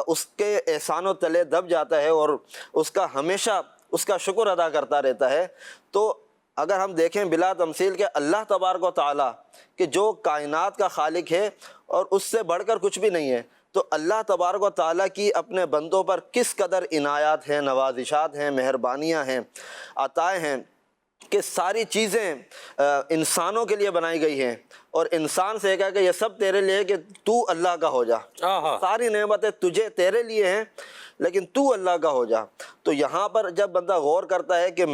اس کے احسان و تلے دب جاتا ہے اور اس کا ہمیشہ اس کا شکر ادا کرتا رہتا ہے۔ تو اگر ہم دیکھیں بلا تمثیل کہ اللہ تبارک و تعالیٰ کہ جو کائنات کا خالق ہے اور اس سے بڑھ کر کچھ بھی نہیں ہے، تو اللہ تبارک و تعالیٰ کی اپنے بندوں پر کس قدر عنایات ہیں، نوازشات ہیں، مہربانیاں ہیں، عطائیں ہیں کہ ساری چیزیں انسانوں کے لیے بنائی گئی ہیں، اور انسان سے کہا کہ یہ سب تیرے لیے کہ تو اللہ کا ہو جا، ساری نعمتیں تجھے تیرے لیے ہیں لیکن تو اللہ کا ہو جا۔ تو یہاں پر جب بندہ غور کرتا ہے کہ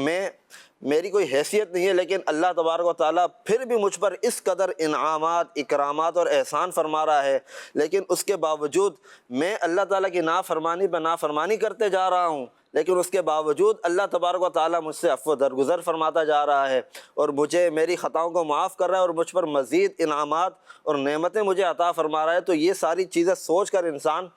میری کوئی حیثیت نہیں ہے لیکن اللہ تبارک و تعالیٰ پھر بھی مجھ پر اس قدر انعامات، اکرامات اور احسان فرما رہا ہے، لیکن اس کے باوجود میں اللہ تعالیٰ کی نافرمانی پہ نافرمانی کرتے جا رہا ہوں، لیکن اس کے باوجود اللہ تبارک و تعالیٰ مجھ سے عفو درگزر فرماتا جا رہا ہے اور مجھے میری خطاؤں کو معاف کر رہا ہے اور مجھ پر مزید انعامات اور نعمتیں مجھے عطا فرما رہا ہے۔ تو یہ ساری چیزیں سوچ کر انسان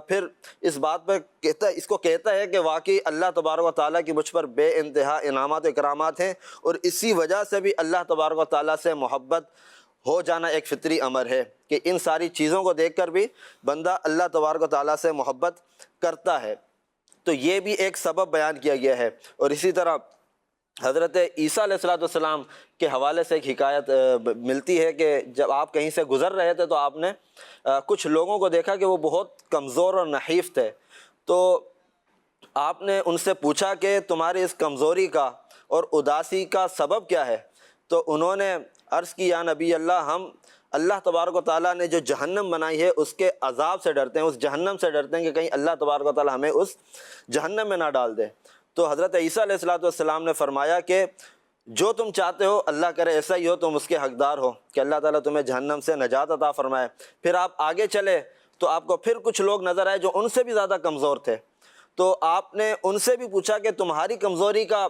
پھر اس بات پہ کہتا ہے کہ واقعی اللہ تبارک و تعالیٰ کی مجھ پر بے انتہا انعامات و اکرامات ہیں، اور اسی وجہ سے بھی اللہ تبارک و تعالیٰ سے محبت ہو جانا ایک فطری امر ہے کہ ان ساری چیزوں کو دیکھ کر بھی بندہ اللہ تبارک و تعالیٰ سے محبت کرتا ہے۔ تو یہ بھی ایک سبب بیان کیا گیا ہے۔ اور اسی طرح حضرت عیسیٰ علیہ السلام کے حوالے سے ایک حکایت ملتی ہے کہ جب آپ کہیں سے گزر رہے تھے تو آپ نے کچھ لوگوں کو دیکھا کہ وہ بہت کمزور اور نحیف تھے، تو آپ نے ان سے پوچھا کہ تمہاری اس کمزوری کا اور اداسی کا سبب کیا ہے؟ تو انہوں نے عرض کی یا نبی اللہ، ہم اللہ تبارک و تعالیٰ نے جو جہنم بنائی ہے اس کے عذاب سے ڈرتے ہیں، اس جہنم سے ڈرتے ہیں کہ کہیں اللہ تبارک و تعالیٰ ہمیں اس جہنم میں نہ ڈال دے۔ تو حضرت عیسیٰ علیہ السلام نے فرمایا کہ جو تم چاہتے ہو اللہ کرے ایسا ہی ہو، تم اس کے حقدار ہو کہ اللہ تعالیٰ تمہیں جہنم سے نجات عطا فرمائے۔ پھر آپ آگے چلے تو آپ کو پھر کچھ لوگ نظر آئے جو ان سے بھی زیادہ کمزور تھے، تو آپ نے ان سے بھی پوچھا کہ تمہاری کمزوری کا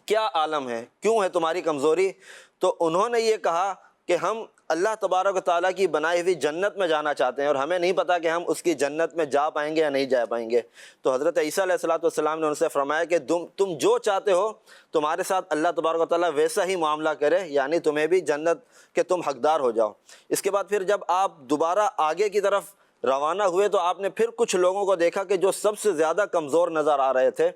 کیا عالم ہے، کیوں ہے تمہاری کمزوری؟ تو انہوں نے یہ کہا کہ ہم اللہ تبارک و تعالیٰ کی بنائی ہوئی جنت میں جانا چاہتے ہیں اور ہمیں نہیں پتہ کہ ہم اس کی جنت میں جا پائیں گے یا نہیں جا پائیں گے۔ تو حضرت عیسیٰ علیہ السلام نے ان سے فرمایا کہ تم جو چاہتے ہو تمہارے ساتھ اللہ تبارک و تعالیٰ ویسا ہی معاملہ کرے، یعنی تمہیں بھی جنت کے تم حقدار ہو جاؤ۔ اس کے بعد پھر جب آپ دوبارہ آگے کی طرف روانہ ہوئے تو آپ نے پھر کچھ لوگوں کو دیکھا کہ جو سب سے زیادہ کمزور نظر آ رہے تھے،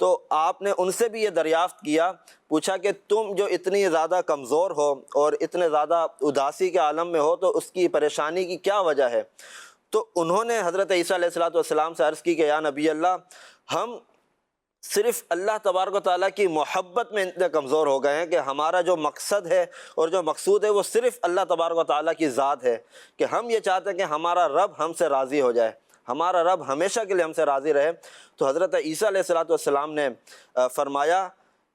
تو آپ نے ان سے بھی یہ دریافت کیا، پوچھا کہ تم جو اتنی زیادہ کمزور ہو اور اتنے زیادہ اداسی کے عالم میں ہو تو اس کی پریشانی کی کیا وجہ ہے؟ تو انہوں نے حضرت عیسیٰ علیہ السلام سے عرض کی کہ یا نبی اللہ، ہم صرف اللہ تبارک و تعالیٰ کی محبت میں اتنے کمزور ہو گئے ہیں کہ ہمارا جو مقصد ہے اور جو مقصود ہے وہ صرف اللہ تبارک و تعالیٰ کی ذات ہے، کہ ہم یہ چاہتے ہیں کہ ہمارا رب ہم سے راضی ہو جائے، ہمارا رب ہمیشہ کے لیے ہم سے راضی رہے۔ تو حضرت عیسیٰ علیہ السلام نے فرمایا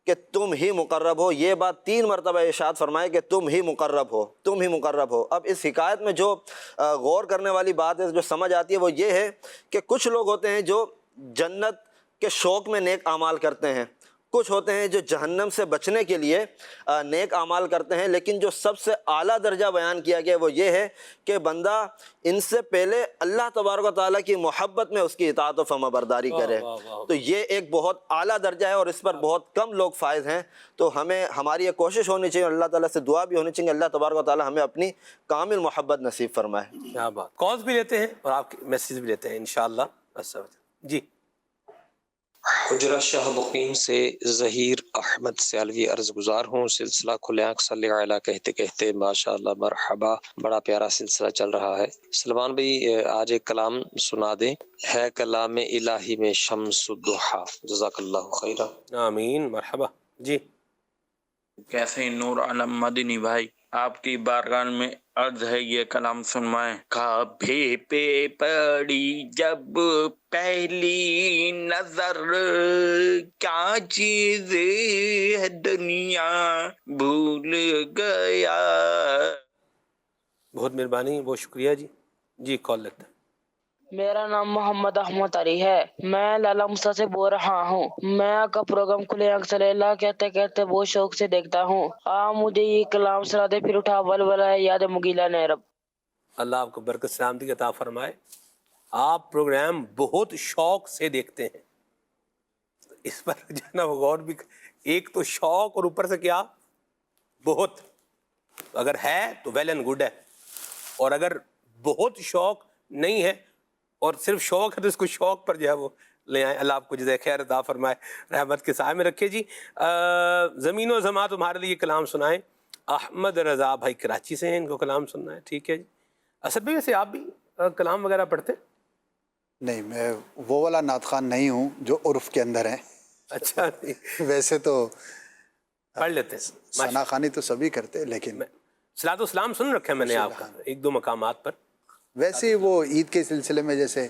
کہ تم ہی مقرب ہو، یہ بات 3 مرتبہ ارشاد فرمائے کہ تم ہی مقرب ہو، تم ہی مقرب ہو۔ اب اس حکایت میں جو غور کرنے والی بات ہے، جو سمجھ آتی ہے، وہ یہ ہے کہ کچھ لوگ ہوتے ہیں جو جنت کے شوق میں نیک اعمال کرتے ہیں، کچھ ہوتے ہیں جو جہنم سے بچنے کے لیے نیک اعمال کرتے ہیں، لیکن جو سب سے اعلیٰ درجہ بیان کیا گیا وہ یہ ہے کہ بندہ ان سے پہلے اللہ تبارک و تعالیٰ کی محبت میں اس کی اطاعت و فرما برداری کرے۔ تو یہ ایک بہت اعلیٰ درجہ ہے اور اس پر بہت کم لوگ فائز ہیں۔ تو ہماری یہ کوشش ہونی چاہیے، اللہ تعالیٰ سے دعا بھی ہونی چاہیے، اللہ تبارک و تعالیٰ ہمیں اپنی کامل محبت نصیب فرمائے۔ کیا بات، کالز بھی لیتے ہیں اور آپ کے میسیج بھی لیتے ہیں انشاءاللہ۔ جی حجرہ شاہ مقیم سے ظہیر احمد سیالوی عرض گزار ہوں۔ سلسلہ کھلے آنکھ صلی علیہ کہتے کہتے ماشاءاللہ مرحبا، بڑا پیارا سلسلہ چل رہا ہے۔ سلمان بھائی آج ایک کلام سنا دیں، ہے کلام الہی میں شمس الضحیٰ۔ جزاک اللہ خیرہ۔ آمین، مرحبا۔ جی کیسے نور عالم مدنی بھائی، آپ کی بارگاہ میں عرض ہے یہ کلام سنوائیں۔ کعبے پہ پڑی جب پہلی نظر، کیا چیز ہے دنیا بھول گیا۔ بہت مہربانی، بہت شکریہ جی۔ جی کال لیتے ہیں۔ میرا نام محمد احمد علی ہے، میں لالا مسا سے بول رہا ہوں۔ میں آپ کا پروگرام کھلے آنکھ صلی اللہ کہتے کہتے بہت شوق سے دیکھتا ہوں۔ آپ مجھے یہ کلام سنا دے، پھر اٹھا ولولہ یاد مگیلا نے رب۔ اللہ آپ کو برکت سلامتی عطا فرمائے۔ آپ پروگرام بہت شوق سے دیکھتے ہیں، اس پر جو ہے نا وہ غور بھی، ایک تو شوق اور اوپر سے کیا بہت، اگر ہے تو ویل اینڈ گڈ ہے، اور اگر بہت شوق نہیں ہے اور صرف شوق ہے تو اس کو شوق پر جو ہے وہ لے آئیں۔ اللہ آپ کو جزائے خیر عطا فرمائے، رحمت کے سائے میں رکھے۔ جی زمین و زماں تمہارے لیے کلام سنائیں۔ احمد رضا بھائی کراچی سے ہیں، ان کو کلام سننا ہے، ٹھیک ہے جی۔ اسد بھائی ویسے آپ بھی کلام وغیرہ پڑھتے ہیں؟ نہیں، میں وہ والا نعت خوان نہیں ہوں جو عرف کے اندر ہیں۔ اچھا، ویسے تو پڑھ لیتے ہیں، ثنا خوانی تو سبھی کرتے، لیکن صلاۃ و سلام سن رکھا ہے میں نے آپ کا ایک دو مقامات پر، ویسے ہی وہ عید کے سلسلے میں جیسے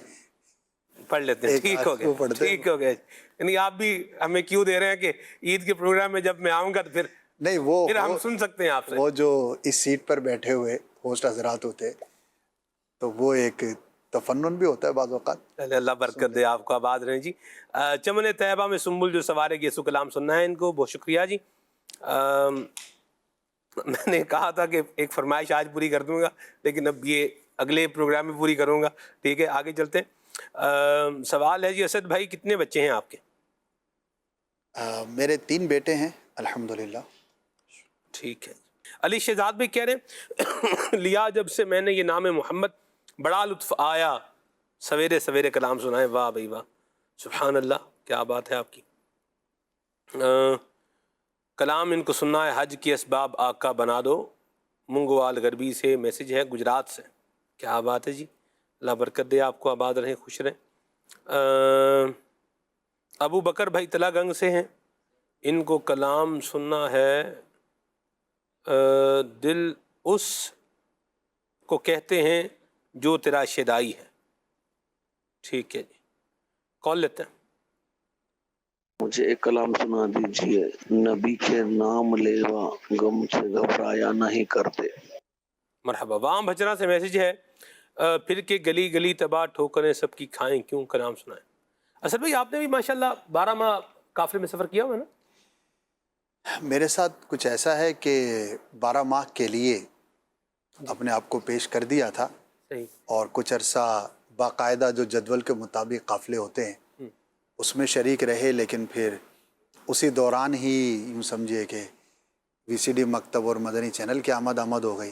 پڑھ لیتے ہیں۔ ٹھیک ہو گیا، ٹھیک ہو گیا۔ یعنی آپ بھی ہمیں کیوں دے رہے ہیں کہ عید کے پروگرام میں جب میں آؤں گا تو پھر نہیں، وہ پھر ہم سن سکتے ہیں آپ سے۔ وہ جو اس سیٹ پر بیٹھے ہوئے ہوسٹ حضرات ہوتے تو وہ ایک تفنن بھی ہوتا ہے بعض اوقات۔ اللہ برکت دے، آپ کو آباد رہیں جی۔ چمن طیبہ میں سنبل جو سوارے گی سو کلام سننا ہے ان کو، بہت شکریہ جی۔ میں نے کہا تھا کہ ایک فرمائش آج پوری کر دوں گا، لیکن اب یہ اگلے پروگرام میں پوری کروں گا، ٹھیک ہے؟ آگے چلتے ہیں۔ سوال ہے جی، اسد بھائی کتنے بچے ہیں آپ کے؟ میرے 3 بیٹے ہیں الحمدللہ۔ ٹھیک ہے۔ علی شہزاد بھی کہہ رہے ہیں لیا جب سے میں نے یہ نام محمد بڑا لطف آیا، سویرے سویرے کلام سنائے۔ واہ بھائی واہ، سبحان اللہ، کیا بات ہے آپ کی۔ کلام ان کو سننا ہے، حج کی اسباب آقا بنا دو، منگوال غربی سے میسج ہے، گجرات سے۔ کیا بات ہے جی، اللہ برکت دے، آپ کو آباد رہیں، خوش رہیں۔ ابو بکر بھائی تلا گنگ سے ہیں، ان کو کلام سننا ہے، دل اس کو کہتے ہیں جو تیرا شیدائی ہے۔ ٹھیک ہے جی، کال لیتے ہیں۔ مجھے ایک کلام سنا دیجئے، نبی کے نام لیوا غم سے گھبرایا نہیں کرتے۔ مرحبا۔ وام بھچرا سے میسج ہے، پھر کے گلی گلی تباہ ٹھوکریں سب کی کھائیں کیوں، کلام سنائیں۔ اصل بھائی آپ نے بھی ماشاءاللہ 12 ماہ قافلے میں سفر کیا ہوا ہے نا؟ میرے ساتھ کچھ ایسا ہے کہ 12 ماہ کے لیے اپنے آپ کو پیش کر دیا تھا، اور کچھ عرصہ باقاعدہ جو جدول کے مطابق قافلے ہوتے ہیں اس میں شریک رہے، لیکن پھر اسی دوران ہی یوں سمجھے کہ وی سی ڈی مکتب اور مدنی چینل کی آمد ہو گئی،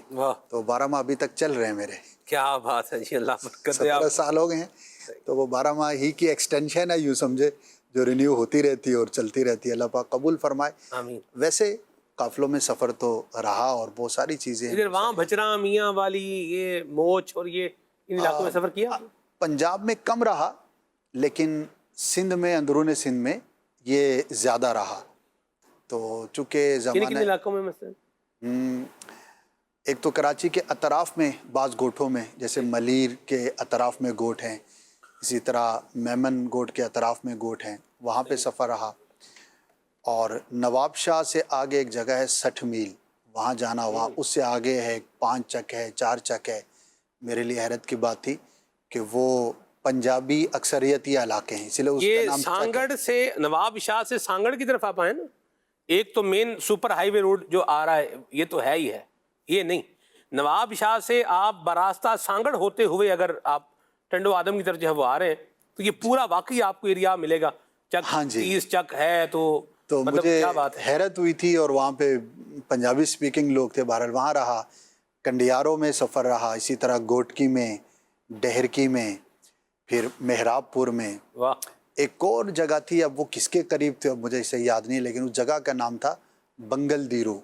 تو 12 ماہ ابھی تک چل رہے ہیں میرے۔ کیا بات ہے جی، اللہ برکت دے۔ 17 سال ہو گئے ہیں، تو وہ 12 ماہ ہی کی ایکسٹینشن ہے یوں سمجھے، جو رینیو ہوتی رہتی ہے اور چلتی رہتی ہے۔ اللہ پاک قبول فرمائے۔ آمین۔ ویسے قافلوں میں سفر تو رہا اور بہت ساری چیزیں ادھر وہاں بھچرا، میاں والی، یہ موچ اور یہ ان علاقوں میں سفر کیا؟ پنجاب میں کم رہا، لیکن سندھ میں، اندرون سندھ میں یہ زیادہ رہا۔ تو چونکہ کن زمانہ علاقوں میں مثلا؟ ایک تو کراچی کے اطراف میں بعض گوٹھوں میں، جیسے ملیر کے اطراف میں گوٹھ ہیں، اسی طرح میمن گوٹھ کے اطراف میں گوٹھ ہیں، وہاں پہ سفر رہا۔ اور نواب شاہ سے آگے ایک جگہ ہے 60 میل، وہاں جانا ہوا۔ اس سے آگے ہے 5 چک ہے، 4 چک ہے۔ میرے لیے حیرت کی بات تھی کہ وہ پنجابی اکثریتی علاقے ہیں، اس لیے اس کا یہ نام سانگڑ سے، نواب شاہ سے سانگڑ کی طرف آپ آئے نا، ایک تو مین سپر ہائی وے روڈ جو آ رہا ہے یہ تو ہے ہی ہے، یہ نہیں، نواب شاہ سے آپ براستہ سانگڑ ہوتے ہوئے اگر آپ ٹنڈو آدم کی طرف جو ہے وہ آ رہے ہیں تو یہ پورا واقعی آپ کو ایریا ملے گا۔ چک 30 چک ہے تو مجھے حیرت ہوئی تھی، اور وہاں پہ پنجابی سپیکنگ لوگ تھے۔ بہرحال وہاں رہا، کنڈیاروں میں سفر رہا، اسی طرح گوٹکی میں، ڈہرکی میں، پھر مہراب پور میں۔ ایک اور جگہ تھی، اب وہ کس کے قریب تھے اب مجھے اسے یاد نہیں، لیکن اس جگہ کا نام تھا بنگل دیرو،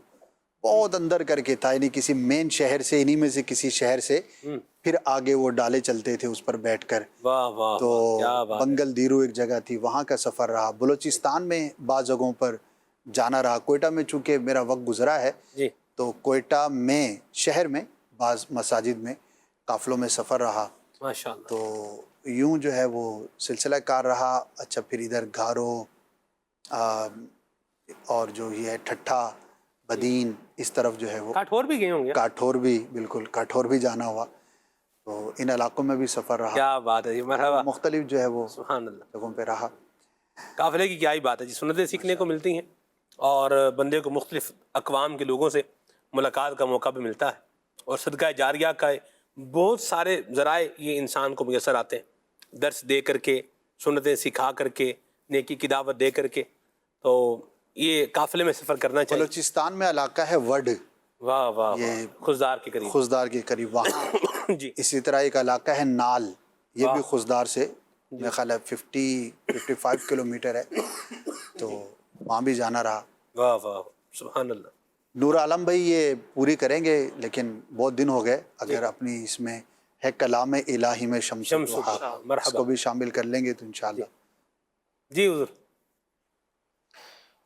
بہت اندر کر کے تھا، یعنی کسی مین شہر سے، انہی میں سے کسی شہر سے پھر آگے وہ ڈالے چلتے تھے اس پر بیٹھ کر۔ تو بنگل دیرو ایک جگہ تھی، وہاں کا سفر رہا۔ بلوچستان میں بعض جگہوں پر جانا رہا۔ کوئٹہ میں چونکہ میرا وقت گزرا ہے تو کوئٹہ میں شہر میں بعض مساجد میں قافلوں میں سفر رہا۔ ماشاءاللہ۔ تو یوں جو ہے وہ سلسلہ کار رہا۔ اچھا، پھر ادھر گھارو اور جو یہ ہے ٹھٹھا، بدین، اس طرف جو ہے وہ کاٹھور بھی گئے ہوں گے؟ کاٹھور بھی، بالکل کاٹھور بھی جانا ہوا۔ تو ان علاقوں میں بھی سفر رہا. کیا بات ہے جی، مرحبا. مختلف جو ہے وہ سبحان اللہ جگہوں پہ رہا. قافلے کی کیا ہی بات ہے جی، سنتیں سیکھنے کو ملتی ہیں اور بندے کو مختلف اقوام کے لوگوں سے ملاقات کا موقع بھی ملتا ہے، اور صدقہ جاریہ کا بہت سارے ذرائع یہ انسان کو میسر آتے ہیں، درس دے کر کے، سنتیں سکھا کر کے، نیکی کی دعوت دے کر کے. تو یہ قافلے میں سفر کرنا چاہیے. بلوچستان میں علاقہ ہے وڈ، واہ واہ، یہ خزدار کے قریب. خزدار کے قریب وہاں. جی. اسی طرح ایک علاقہ ہے نال، یہ بھی خزدار سے میرا خیال ہے 55 کلومیٹر ہے، تو وہاں بھی جانا رہا. واہ واہ، سبحان اللہ. نور عالم بھائی یہ پوری کریں گے، لیکن بہت دن ہو گئے. اگر اپنی اس میں ہے کلام الہی میں شمس الضحیٰ، اس کو بھی شامل کر لیں گے تو انشاءاللہ. جی حضور.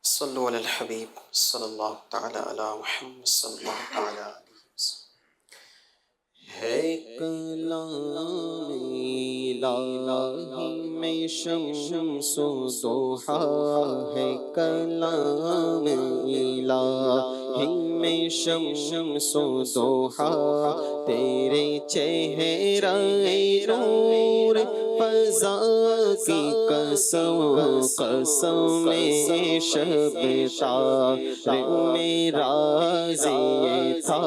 صلو علی الحبیب صلی اللہ تعالی علی محمد صلی اللہ تعالی علیہ وسلم. ہے کلام الہی میں شمس و ضحیٰ، ہے کلام الہی میں شمس و ضحیٰ، تیرے چہرہ نور فضا کی قسم، قسم شب تار میرا یہ تھا،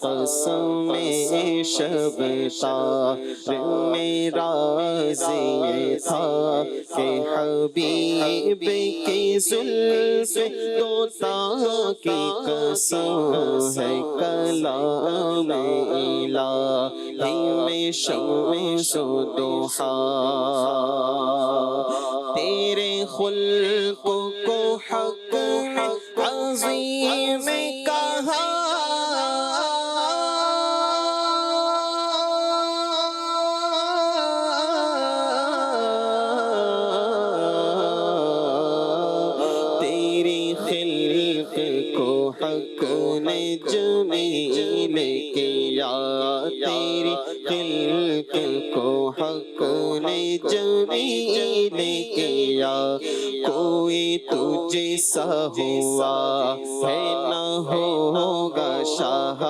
قسم شب تار میرا یہ تھا کہ حبیب کی زلف طوطا کی قسم ہے کلام الہی میں شمس و ضحیٰ، تیرے خلق کو حق نے عظیم کہا، تیری خلق کو حق نے جمیل کیا، تیری خلق کو حق نے جمیل کیا، کوئی تجھ سا ہوا ہے نہ ہوگا شاہ،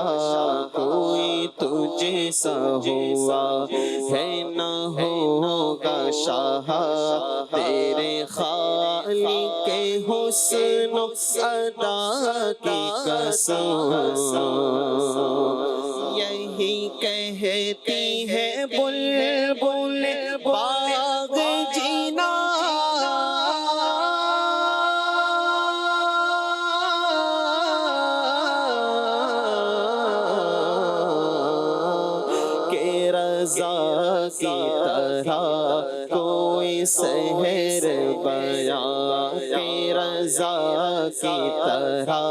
کوئی تجھ سا ہوا ہے نہ ہوگا شاہ، تیرے خالق کے حسن و ادا کی قسم، یہی کہتی ہے بلبل باغ جینا، کہ رضا کی طرح کوئی سحر بیان، کہ رضا کی طرح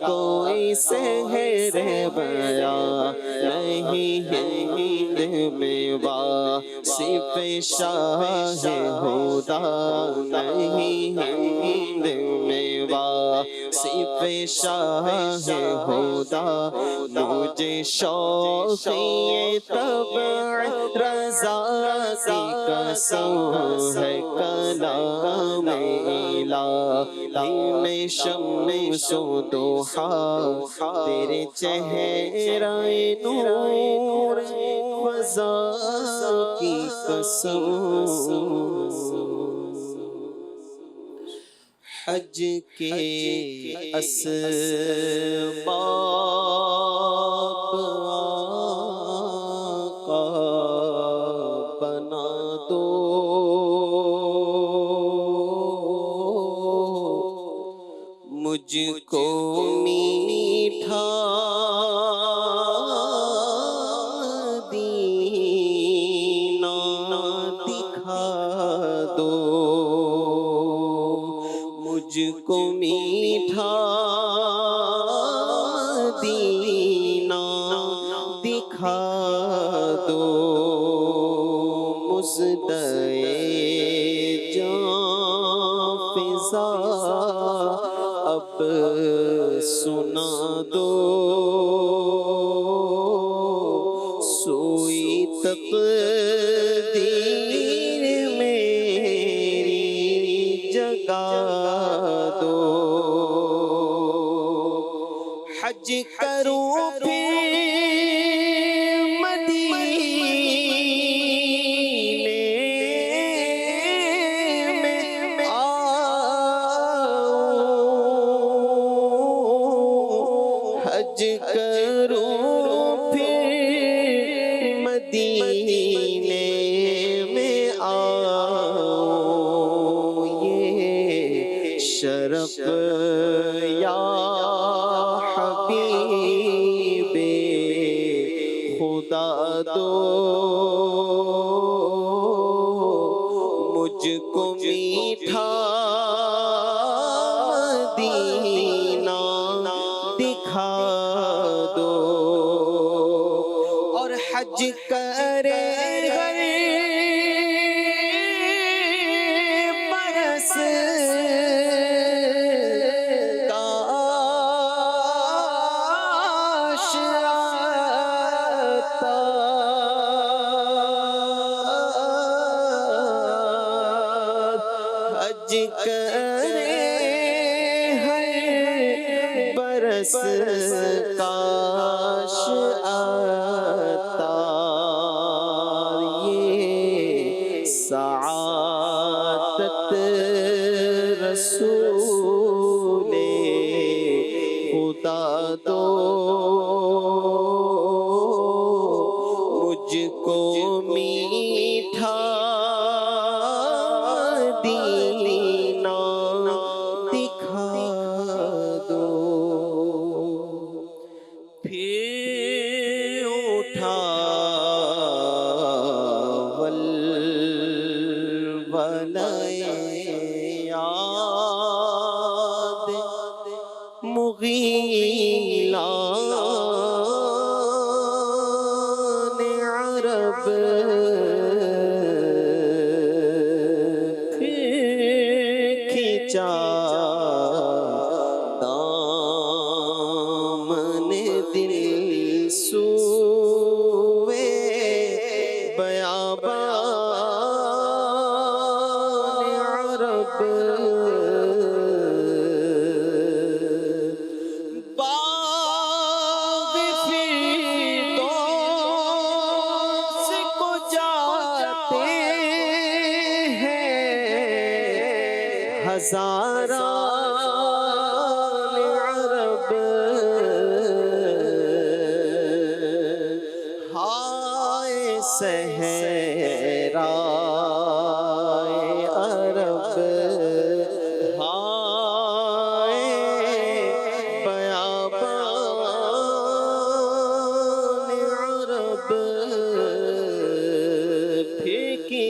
کوئی سحر بیان نہیں، ہند میں واصف شاہ ہدا نہیں، ہند میں واصف شاہ ہدا، مجھے شوقی طبع رضا کی قسم ہے کلام الہی میں شمس و ضحیٰ، تیرے چہرہ نور فضا کی قسم، حج کے اسباب آقا بنا دو، مجھ کو میٹھا دینا دکھا دو، مجھ کو میٹھا دینا دکھا دو، مزدے جان فضا اب سنا دو، سوئی تقدیر میری جگا دو، حج کروں پھر مدینہ حج کروں پھر مدینے میں آؤں، یہ شرف یا حبیب خدا دو مجھ کو میٹھا مدینہ دکھا دو، اور حج کرے ہر برس کاش آتا، حج کرے ہر برس کاش آتا، یہ سعادت رسول خدا دو مجھ کو میٹھا مدینہ دکھا دو۔ پھر اٹھا ولولۂ یاد مغیلان عرب، کھینچا دامن دل سوئے بیابان عرب، باغ فردوس کو جاتے ہیں ہزاران عرب، ہائے صحرائے عرب، ہائے بیابان عرب، پھینکی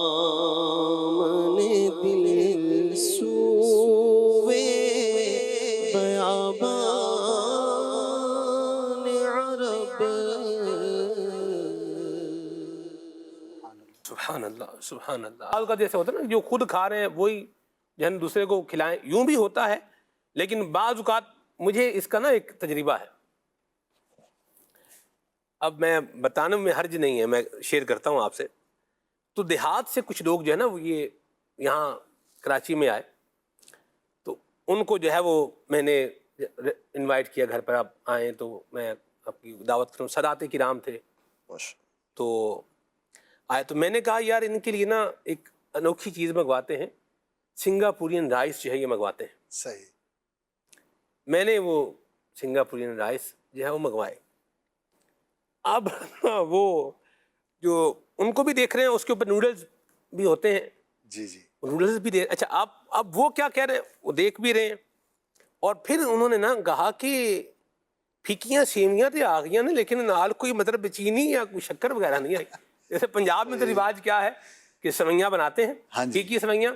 دامن دل سوئے بیابان عرب۔ سبحان اللہ سبحان اللہ۔ بعض اوقات جیسے ہوتا ہے نا، جو خود کھا رہے ہیں وہی جو ہے دوسرے کو کھلائیں، یوں بھی ہوتا ہے، لیکن بعض اوقات مجھے اس کا نا ایک تجربہ ہے، اب میں بتانے میں حرج نہیں ہے، میں شیئر کرتا ہوں آپ سے۔ تو دیہات سے کچھ لوگ جو ہے نا وہ یہ یہاں کراچی میں آئے، تو ان کو جو ہے وہ میں نے انوائٹ کیا گھر پر، آپ آئیں تو میں آپ کی دعوت کروں، سادات کرام تھے تو آئے، تو میں نے کہا یار ان کے لیے نا ایک انوکھی چیز منگواتے ہیں، سنگاپورین رائس جو ہے یہ منگواتے ہیں۔ صحیح۔ میں نے وہ سنگاپورین رائس جو ہے وہ منگوائے، اب وہ جو ان کو بھی دیکھ رہے ہیں، اس کے اوپر نوڈلز بھی ہوتے ہیں، جی جی، نوڈلز بھی اچھا اب وہ کیا کہہ رہے ہیں، وہ دیکھ بھی رہے ہیں، اور پھر انہوں نے نا کہا کہ پھیکیاں سیویاں تو آ گئی نا، لیکن نال کوئی مطلب چینی یا کوئی شکر وغیرہ نہیں آئی۔ جیسے پنجاب میں تو رواج کیا ہے کہ سوئیاں بناتے ہیں، پھیکی سوئیاں،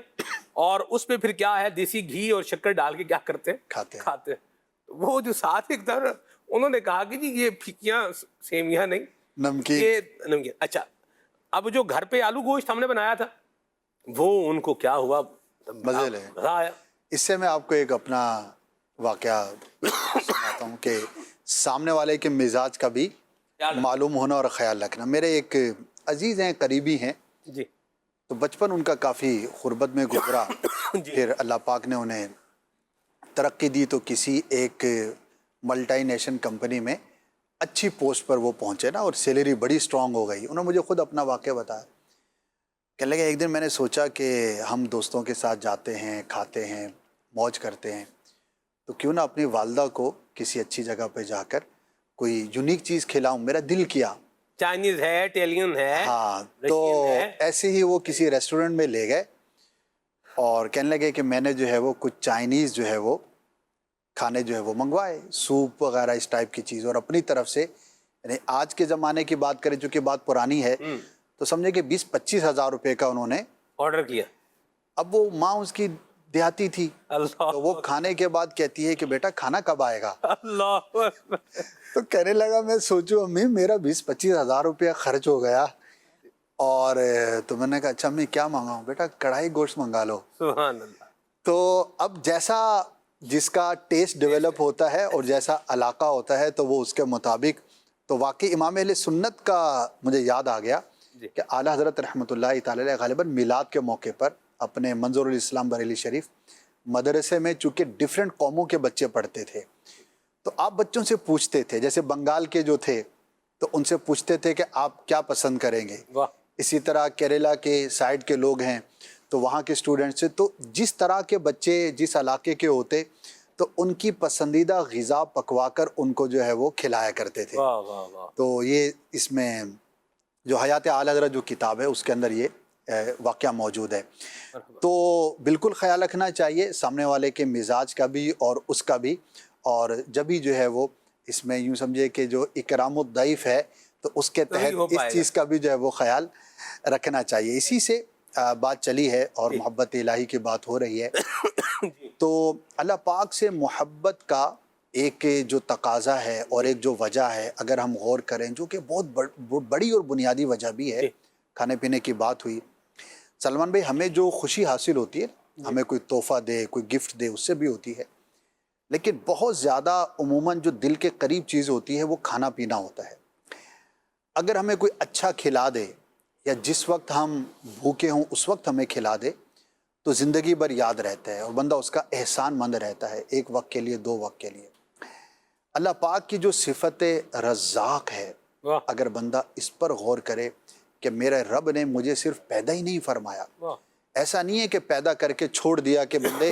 اور اس پہ پھر کیا ہے دیسی گھی اور شکر ڈال کے کیا کرتے ہیں، کھاتے ہیں۔ وہ جو ساتھ ایک تھا انہوں نے کہا کہ جی یہ پھیکیاں سیویاں نہیں، نمکین، یہ نمکین۔ اچھا اب جو گھر پہ آلو گوشت ہم نے بنایا تھا وہ ان کو کیا ہوا، مزے لے، مزہ آیا۔ اس سے میں آپ کو ایک اپنا واقعہ سناتا ہوں کہ سامنے والے کے مزاج کا بھی معلوم ہونا اور خیال رکھنا۔ میرے ایک عزیز ہیں، قریبی ہیں جی، تو بچپن ان کا کافی غربت میں گزرا، پھر اللہ پاک نے انہیں ترقی دی تو کسی ایک ملٹی نیشنل کمپنی میں اچھی پوسٹ پر وہ پہنچے نا، اور سیلری بڑی سٹرونگ ہو گئی۔ انہوں نے مجھے خود اپنا واقعہ بتایا، کہنے لگے ایک دن میں نے سوچا کہ ہم دوستوں کے ساتھ جاتے ہیں، کھاتے ہیں، موج کرتے ہیں، تو کیوں نہ اپنی والدہ کو کسی اچھی جگہ پہ جا کر کوئی یونیک چیز کھلاؤں. میرا دل کیا. چائنیز ہے, اٹیلین ہے, ہاں, تو ایسے ہی وہ کسی ریسٹورنٹ میں لے گئے اور کہنے لگے کہ میں نے جو ہے وہ کچھ چائنیز جو ہے وہ کھانے جو ہے وہ منگوائے, سوپ وغیرہ اس ٹائپ کی چیز, اور اپنی طرف سے, یعنی آج کے زمانے کی بات کریں چونکہ بات پرانی ہے, تو سمجھے کہ 20-25 ہزار روپے کا انہوں نے آرڈر کیا. اب وہ ماں اس کی دیہاتی تھی, تو وہ کھانے کے بعد کہتی ہے کہ بیٹا کھانا کب آئے گا. اللہ. تو کہنے لگا میں سوچوں امی میرا 20-25 ہزار روپیہ خرچ ہو گیا, اور تو میں نے کہا اچھا امی کیا منگاؤں؟ بیٹا کڑھائی گوشت منگا لو. سبحان اللہ. تو اب جیسا جس کا ٹیسٹ ڈیولپ ہوتا ہے اور جیسا علاقہ ہوتا ہے تو وہ اس کے مطابق, تو واقعی امام اہل سنت کا مجھے یاد آ گیا کہ اعلیٰ حضرت رحمۃ اللہ تعالی علیہ غالباً میلاد کے موقع پر اپنے منظور الاسلام بریلی شریف مدرسے میں چونکہ ڈیفرنٹ قوموں کے بچے پڑھتے تھے, تو آپ بچوں سے پوچھتے تھے, جیسے بنگال کے جو تھے تو ان سے پوچھتے تھے کہ آپ کیا پسند کریں گے, اسی طرح کیرلا کے سائڈ کے لوگ ہیں تو وہاں کے اسٹوڈنٹ سے, تو جس طرح کے بچے جس علاقے کے ہوتے تو ان کی پسندیدہ غذا پکوا کر ان کو جو ہے وہ کھلایا کرتے تھے. تو یہ اس میں جو حیات اعلیٰ حضرت جو کتاب ہے اس کے اندر یہ واقعہ موجود ہے. تو بالکل خیال رکھنا چاہیے سامنے والے کے مزاج کا بھی اور اس کا بھی, اور جب بھی جو ہے وہ اس میں یوں سمجھے کہ جو اکرام الضیف ہے تو اس کے تحت اس چیز کا بھی جو ہے وہ خیال رکھنا چاہیے. اسی سے بات چلی ہے اور محبت الہی کی بات ہو رہی ہے, تو اللہ پاک سے محبت کا ایک جو تقاضا ہے اور ایک جو وجہ ہے اگر ہم غور کریں, جو کہ بہت بڑی اور بنیادی وجہ بھی ہے, کھانے پینے کی بات ہوئی. سلمان بھائی ہمیں جو خوشی حاصل ہوتی ہے, ہمیں کوئی تحفہ دے کوئی گفٹ دے اس سے بھی ہوتی ہے, لیکن بہت زیادہ عموماً جو دل کے قریب چیز ہوتی ہے وہ کھانا پینا ہوتا ہے. اگر ہمیں کوئی اچھا کھلا دے یا جس وقت ہم بھوکے ہوں اس وقت ہمیں کھلا دے تو زندگی بھر یاد رہتا ہے اور بندہ اس کا احسان مند رہتا ہے, ایک وقت کے لیے 2 وقت کے لیے. اللہ پاک کی جو صفت رزاق ہے, اگر بندہ اس پر غور کرے کہ میرے رب نے مجھے صرف پیدا ہی نہیں فرمایا, ایسا نہیں ہے کہ پیدا کر کے چھوڑ دیا کہ بندے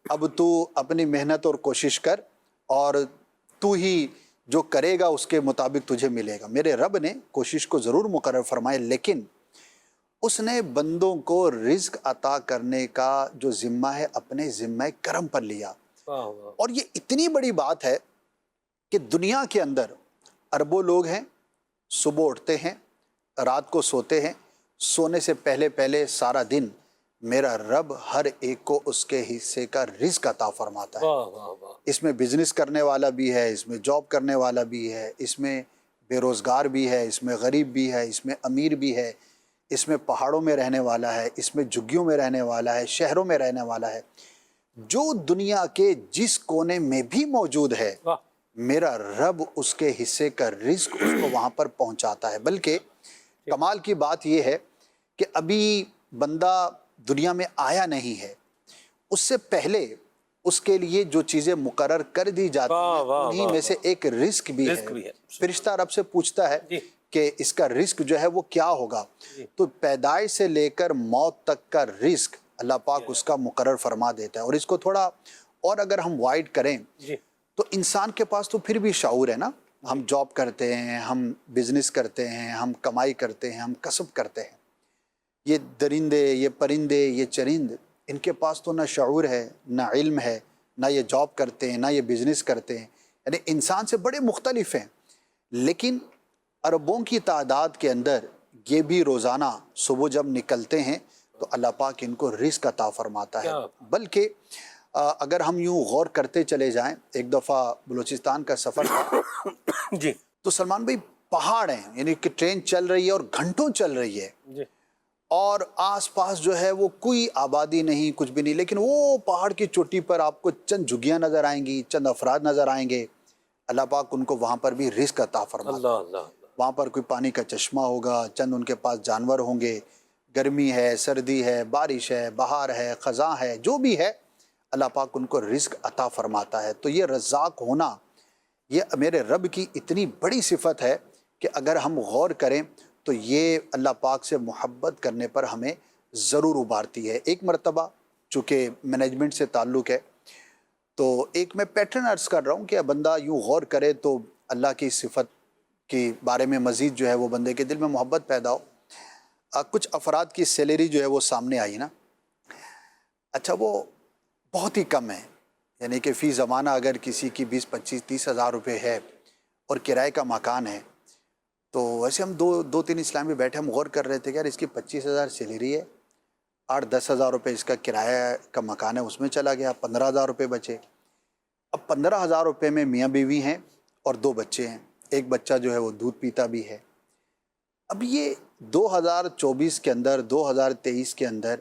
اب تو اپنی محنت اور کوشش کر اور تو ہی جو کرے گا اس کے مطابق تجھے ملے گا. میرے رب نے کوشش کو ضرور مقرر فرمائے, لیکن اس نے بندوں کو رزق عطا کرنے کا جو ذمہ ہے اپنے ذمہ کرم پر لیا. اور یہ اتنی بڑی بات ہے کہ دنیا کے اندر اربوں لوگ ہیں, صبح اٹھتے ہیں, رات کو سوتے ہیں, سونے سے پہلے پہلے سارا دن میرا رب ہر ایک کو اس کے حصے کا رزق عطا فرماتا ہے. اس میں بزنس کرنے والا بھی ہے, اس میں جاب کرنے والا بھی ہے, اس میں بے روزگار بھی ہے, اس میں غریب بھی ہے, اس میں امیر بھی ہے, اس میں پہاڑوں میں رہنے والا ہے, اس میں جھگیوں میں رہنے والا ہے, شہروں میں رہنے والا ہے. جو دنیا کے جس کونے میں بھی موجود ہے میرا رب اس کے حصے کا رزق اس کو وہاں پر پہنچاتا ہے. بلکہ کمال کی بات یہ ہے کہ ابھی بندہ دنیا میں آیا نہیں ہے, اس سے پہلے اس کے لیے جو چیزیں مقرر کر دی جاتی ہیں انہی میں سے ایک رزق بھی ہے. فرشتہ رب سے پوچھتا ہے کہ اس کا رزق جو ہے وہ کیا ہوگا, تو پیدائش سے لے کر موت تک کا رزق اللہ پاک اس کا مقرر فرما دیتا ہے. اور اس کو تھوڑا اور اگر ہم وائڈ کریں تو انسان کے پاس تو پھر بھی شعور ہے نا, ہم جاب کرتے ہیں, ہم بزنس کرتے ہیں, ہم کمائی کرتے ہیں, ہم کسب کرتے ہیں. یہ درندے, یہ پرندے, یہ چرند, ان کے پاس تو نہ شعور ہے, نہ علم ہے, نہ یہ جاب کرتے ہیں, نہ یہ بزنس کرتے ہیں, یعنی انسان سے بڑے مختلف ہیں. لیکن اربوں کی تعداد کے اندر یہ بھی روزانہ صبح جب نکلتے ہیں تو اللہ پاک ان کو رزق عطا فرماتا ہے. بلکہ اگر ہم یوں غور کرتے چلے جائیں, ایک دفعہ بلوچستان کا سفر تھا تو سلمان بھائی پہاڑ ہیں, یعنی کہ ٹرین چل رہی ہے اور گھنٹوں چل رہی ہے اور آس پاس جو ہے وہ کوئی آبادی نہیں, کچھ بھی نہیں, لیکن وہ پہاڑ کی چوٹی پر آپ کو چند جھگیاں نظر آئیں گی, چند افراد نظر آئیں گے. اللہ پاک ان کو وہاں پر بھی رزق عطا فرماتا ہے. وہاں پر کوئی پانی کا چشمہ ہوگا, چند ان کے پاس جانور ہوں گے, گرمی ہے, سردی ہے, بارش ہے, بہار ہے, خزاں ہے, جو بھی ہے اللہ پاک ان کو رزق عطا فرماتا ہے. تو یہ رزاق ہونا یہ میرے رب کی اتنی بڑی صفت ہے کہ اگر ہم غور کریں تو یہ اللہ پاک سے محبت کرنے پر ہمیں ضرور ابھارتی ہے. ایک مرتبہ چونکہ مینجمنٹ سے تعلق ہے تو ایک میں پیٹرن عرض کر رہا ہوں کہ بندہ یوں غور کرے تو اللہ کی صفت کے بارے میں مزید جو ہے وہ بندے کے دل میں محبت پیدا ہو. کچھ افراد کی سیلری جو ہے وہ سامنے آئی نا, اچھا وہ بہت ہی کم ہے, یعنی کہ فی زمانہ اگر کسی کی 20-25-30 ہزار روپے ہے اور کرائے کا مکان ہے, تو ویسے ہم دو تین اسلام میں بیٹھے ہم غور کر رہے تھے کہ یار اس کی 25,000 سیلری ہے, 8-10 ہزار روپے اس کا کرایہ کا مکان ہے, اس میں چلا گیا, 15,000 روپے بچے. اب 15,000 روپے میں میاں بیوی ہیں اور 2 بچے ہیں, ایک بچہ جو ہے وہ دودھ پیتا بھی ہے. اب یہ 2024 کے اندر 2023 کے اندر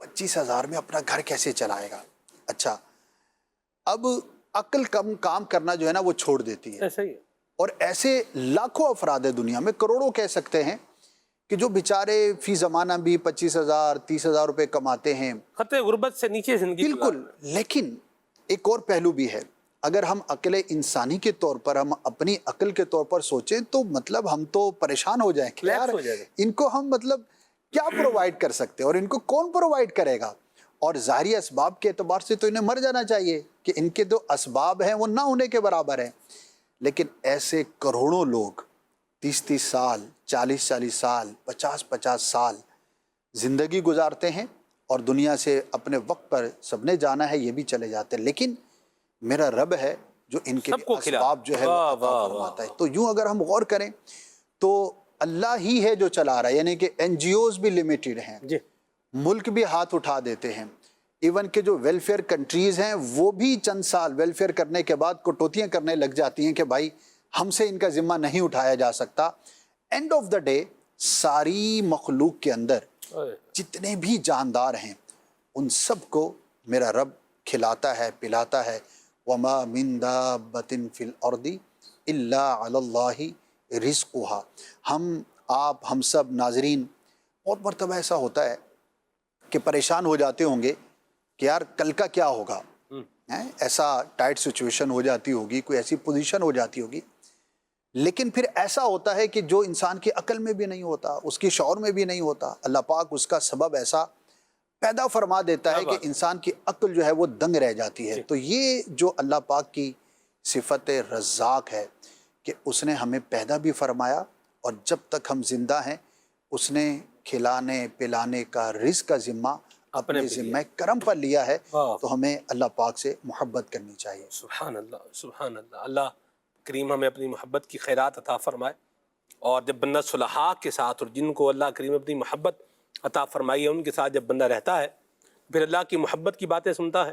25,000 میں اپنا گھر کیسے چلائے گا؟ اچھا اب عقل کم کام کرنا جو ہے نا وہ چھوڑ دیتی ہے. اور ایسے لاکھوں افراد ہے دنیا میں, کروڑوں کہہ سکتے ہیں, کہ جو بیچارے فی زمانہ بھی 25,000 30,000 روپے کماتے ہیں, خطے غربت سے نیچے زندگی. بالکل. لیکن ایک اور پہلو بھی ہے, اگر ہم عقل انسانی کے طور پر, ہم اپنی عقل کے طور پر سوچیں تو مطلب ہم تو پریشان ہو جائیں کہ یار ان کو ہم مطلب کیا پرووائڈ کر سکتے ہیں اور ان کو کون پرووائڈ کرے گا. اور ظاہری اسباب کے اعتبار سے تو انہیں مر جانا چاہیے کہ ان کے جو اسباب ہیں وہ نہ ہونے کے برابر ہیں. لیکن ایسے کروڑوں لوگ 30-30 سال 40-40 سال 50-50 سال زندگی گزارتے ہیں اور دنیا سے اپنے وقت پر سب نے جانا ہے, یہ بھی چلے جاتے ہیں, لیکن میرا رب ہے جو ان کے اسباب جو ہے وہ عطا فرماتا ہے. تو یوں اگر ہم غور کریں تو اللہ ہی ہے جو چلا رہا ہے, یعنی کہ این جی اوز بھی لمیٹڈ ہیں, ملک بھی ہاتھ اٹھا دیتے ہیں, ایون کہ جو ویلفیئر کنٹریز ہیں وہ بھی چند سال ویلفیئر کرنے کے بعد کٹوتیاں کرنے لگ جاتی ہیں کہ بھائی ہم سے ان کا ذمہ نہیں اٹھایا جا سکتا. اینڈ آف دا ڈے ساری مخلوق کے اندر جتنے بھی جاندار ہیں ان سب کو میرا رب کھلاتا ہے پلاتا ہے. وما من دابۃ فی الارض الا علی اللہ رزقها. ہم آپ ہم سب ناظرین بہت مرتبہ ایسا ہوتا ہے کہ پریشان ہو جاتے ہوں گے کہ یار کل کا کیا ہوگا, ایسا ٹائٹ سچویشن ہو جاتی ہوگی, کوئی ایسی پوزیشن ہو جاتی ہوگی. لیکن پھر ایسا ہوتا ہے کہ جو انسان کی عقل میں بھی نہیں ہوتا, اس کی شعور میں بھی نہیں ہوتا, اللہ پاک اس کا سبب ایسا پیدا فرما دیتا ہے کہ انسان کی عقل جو ہے وہ دنگ رہ جاتی ہے. تو یہ جو اللہ پاک کی صفت رزاق ہے کہ اس نے ہمیں پیدا بھی فرمایا اور جب تک ہم زندہ ہیں اس نے کھلانے پلانے کا رزق کا ذمہ اپنے ذمہ کرم پر لیا ہے. تو ہمیں اللہ پاک سے محبت کرنی چاہیے. سبحان اللہ سبحان اللہ. اللہ کریم ہمیں اپنی محبت کی خیرات عطا فرمائے. اور جب بندہ صلحاء کے ساتھ, اور جن کو اللہ کریم اپنی محبت عطا فرمائی ہے, ان کے ساتھ جب بندہ رہتا ہے پھر اللہ کی محبت کی باتیں سنتا ہے.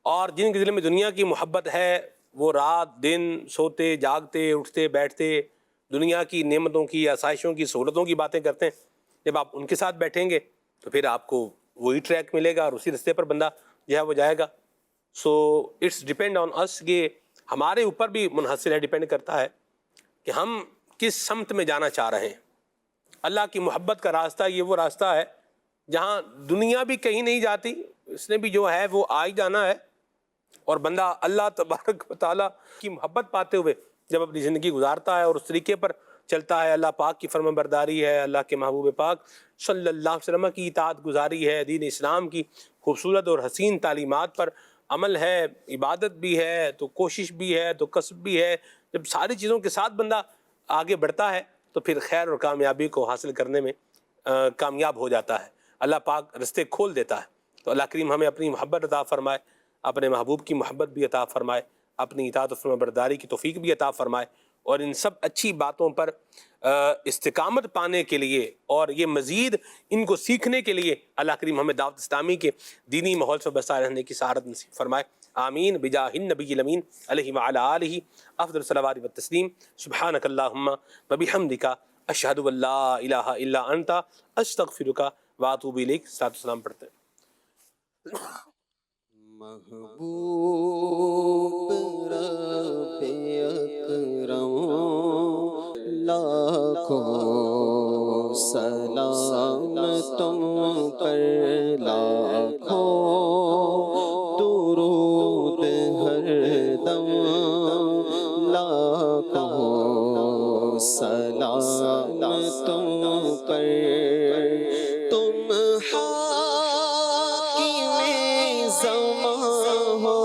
اور جن کے دل میں دنیا کی محبت ہے وہ رات دن سوتے جاگتے اٹھتے بیٹھتے دنیا کی نعمتوں کی آسائشوں کی سہولتوں کی باتیں کرتے ہیں. جب آپ ان کے ساتھ بیٹھیں گے تو پھر آپ کو وہی ٹریک ملے گا اور اسی رستے پر بندہ جو ہے وہ جائے گا. سو اٹس ڈیپینڈ آن اس, کہ ہمارے اوپر بھی منحصر ہے, ڈیپینڈ کرتا ہے کہ ہم کس سمت میں جانا چاہ رہے ہیں. اللہ کی محبت کا راستہ یہ وہ راستہ ہے جہاں دنیا بھی کہیں نہیں جاتی, اس نے بھی جو ہے وہ آ ہی جانا ہے. اور بندہ اللہ تبارک و تعالیٰ کی محبت پاتے ہوئے جب اپنی زندگی گزارتا ہے اور اس طریقے پر چلتا ہے, اللہ پاک کی فرمان برداری ہے, اللہ کے محبوب پاک صلی اللہ علیہ وسلم کی اطاعت گزاری ہے, دین اسلام کی خوبصورت اور حسین تعلیمات پر عمل ہے, عبادت بھی ہے تو کوشش بھی ہے تو کسب بھی ہے. جب ساری چیزوں کے ساتھ بندہ آگے بڑھتا ہے تو پھر خیر اور کامیابی کو حاصل کرنے میں کامیاب ہو جاتا ہے. اللہ پاک رستے کھول دیتا ہے. تو اللہ کریم ہمیں اپنی محبت عطا فرمائے, اپنے محبوب کی محبت بھی عطا فرمائے, اپنی اطاعت و فرمان برداری کی توفیق بھی عطا فرمائے, اور ان سب اچھی باتوں پر استقامت پانے کے لیے اور یہ مزید ان کو سیکھنے کے لیے اللہ کریم ہمیں دعوت اسلامی کے دینی ماحول سے بسا رہنے کی سعادت نصیب فرمائے. آمین بجاہ النبی الامین علیہ وعلی آلہ افضل الصلوات والتسلیم. سبحانک اللہم وبحمدک اشہد ان لا الہ الا انت استغفرک واتوب الیک. صلاۃ والسلام پڑھتے ہیں. محبوب رب اکرم لاکھوں سلام تم پر, لاکھوں درود ہر دم, لاکھوں سلام تم پر. تم حاکم زمان ہو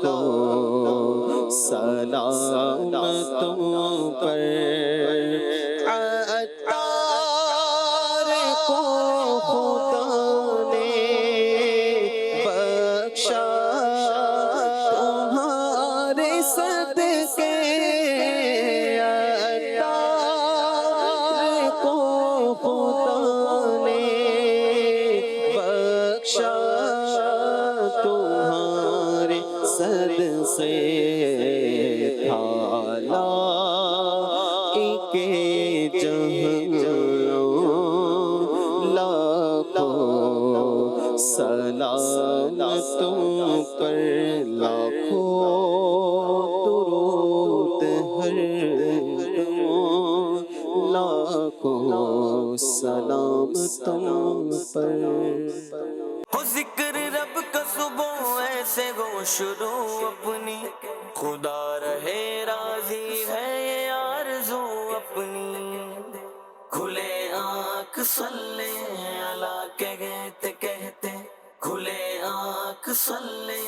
لاکھوں سلام تم پر عطار کو خدا نے بخشا تمہارے صدقے عطار کو خدا نے بخشا تمہارے صدقے تھالا کے جہاں لاکھوں سلام تم پر لاکھوں درود ہر دم لاکھوں سلام تم پر ہو ذکر رب کا صبح ایسے گو شروع اپنی خدا رہے راضی ہے یہ آرزو اپنی کھلے آنکھ صلی اللہ کے کہتے کھلے آنکھ صلی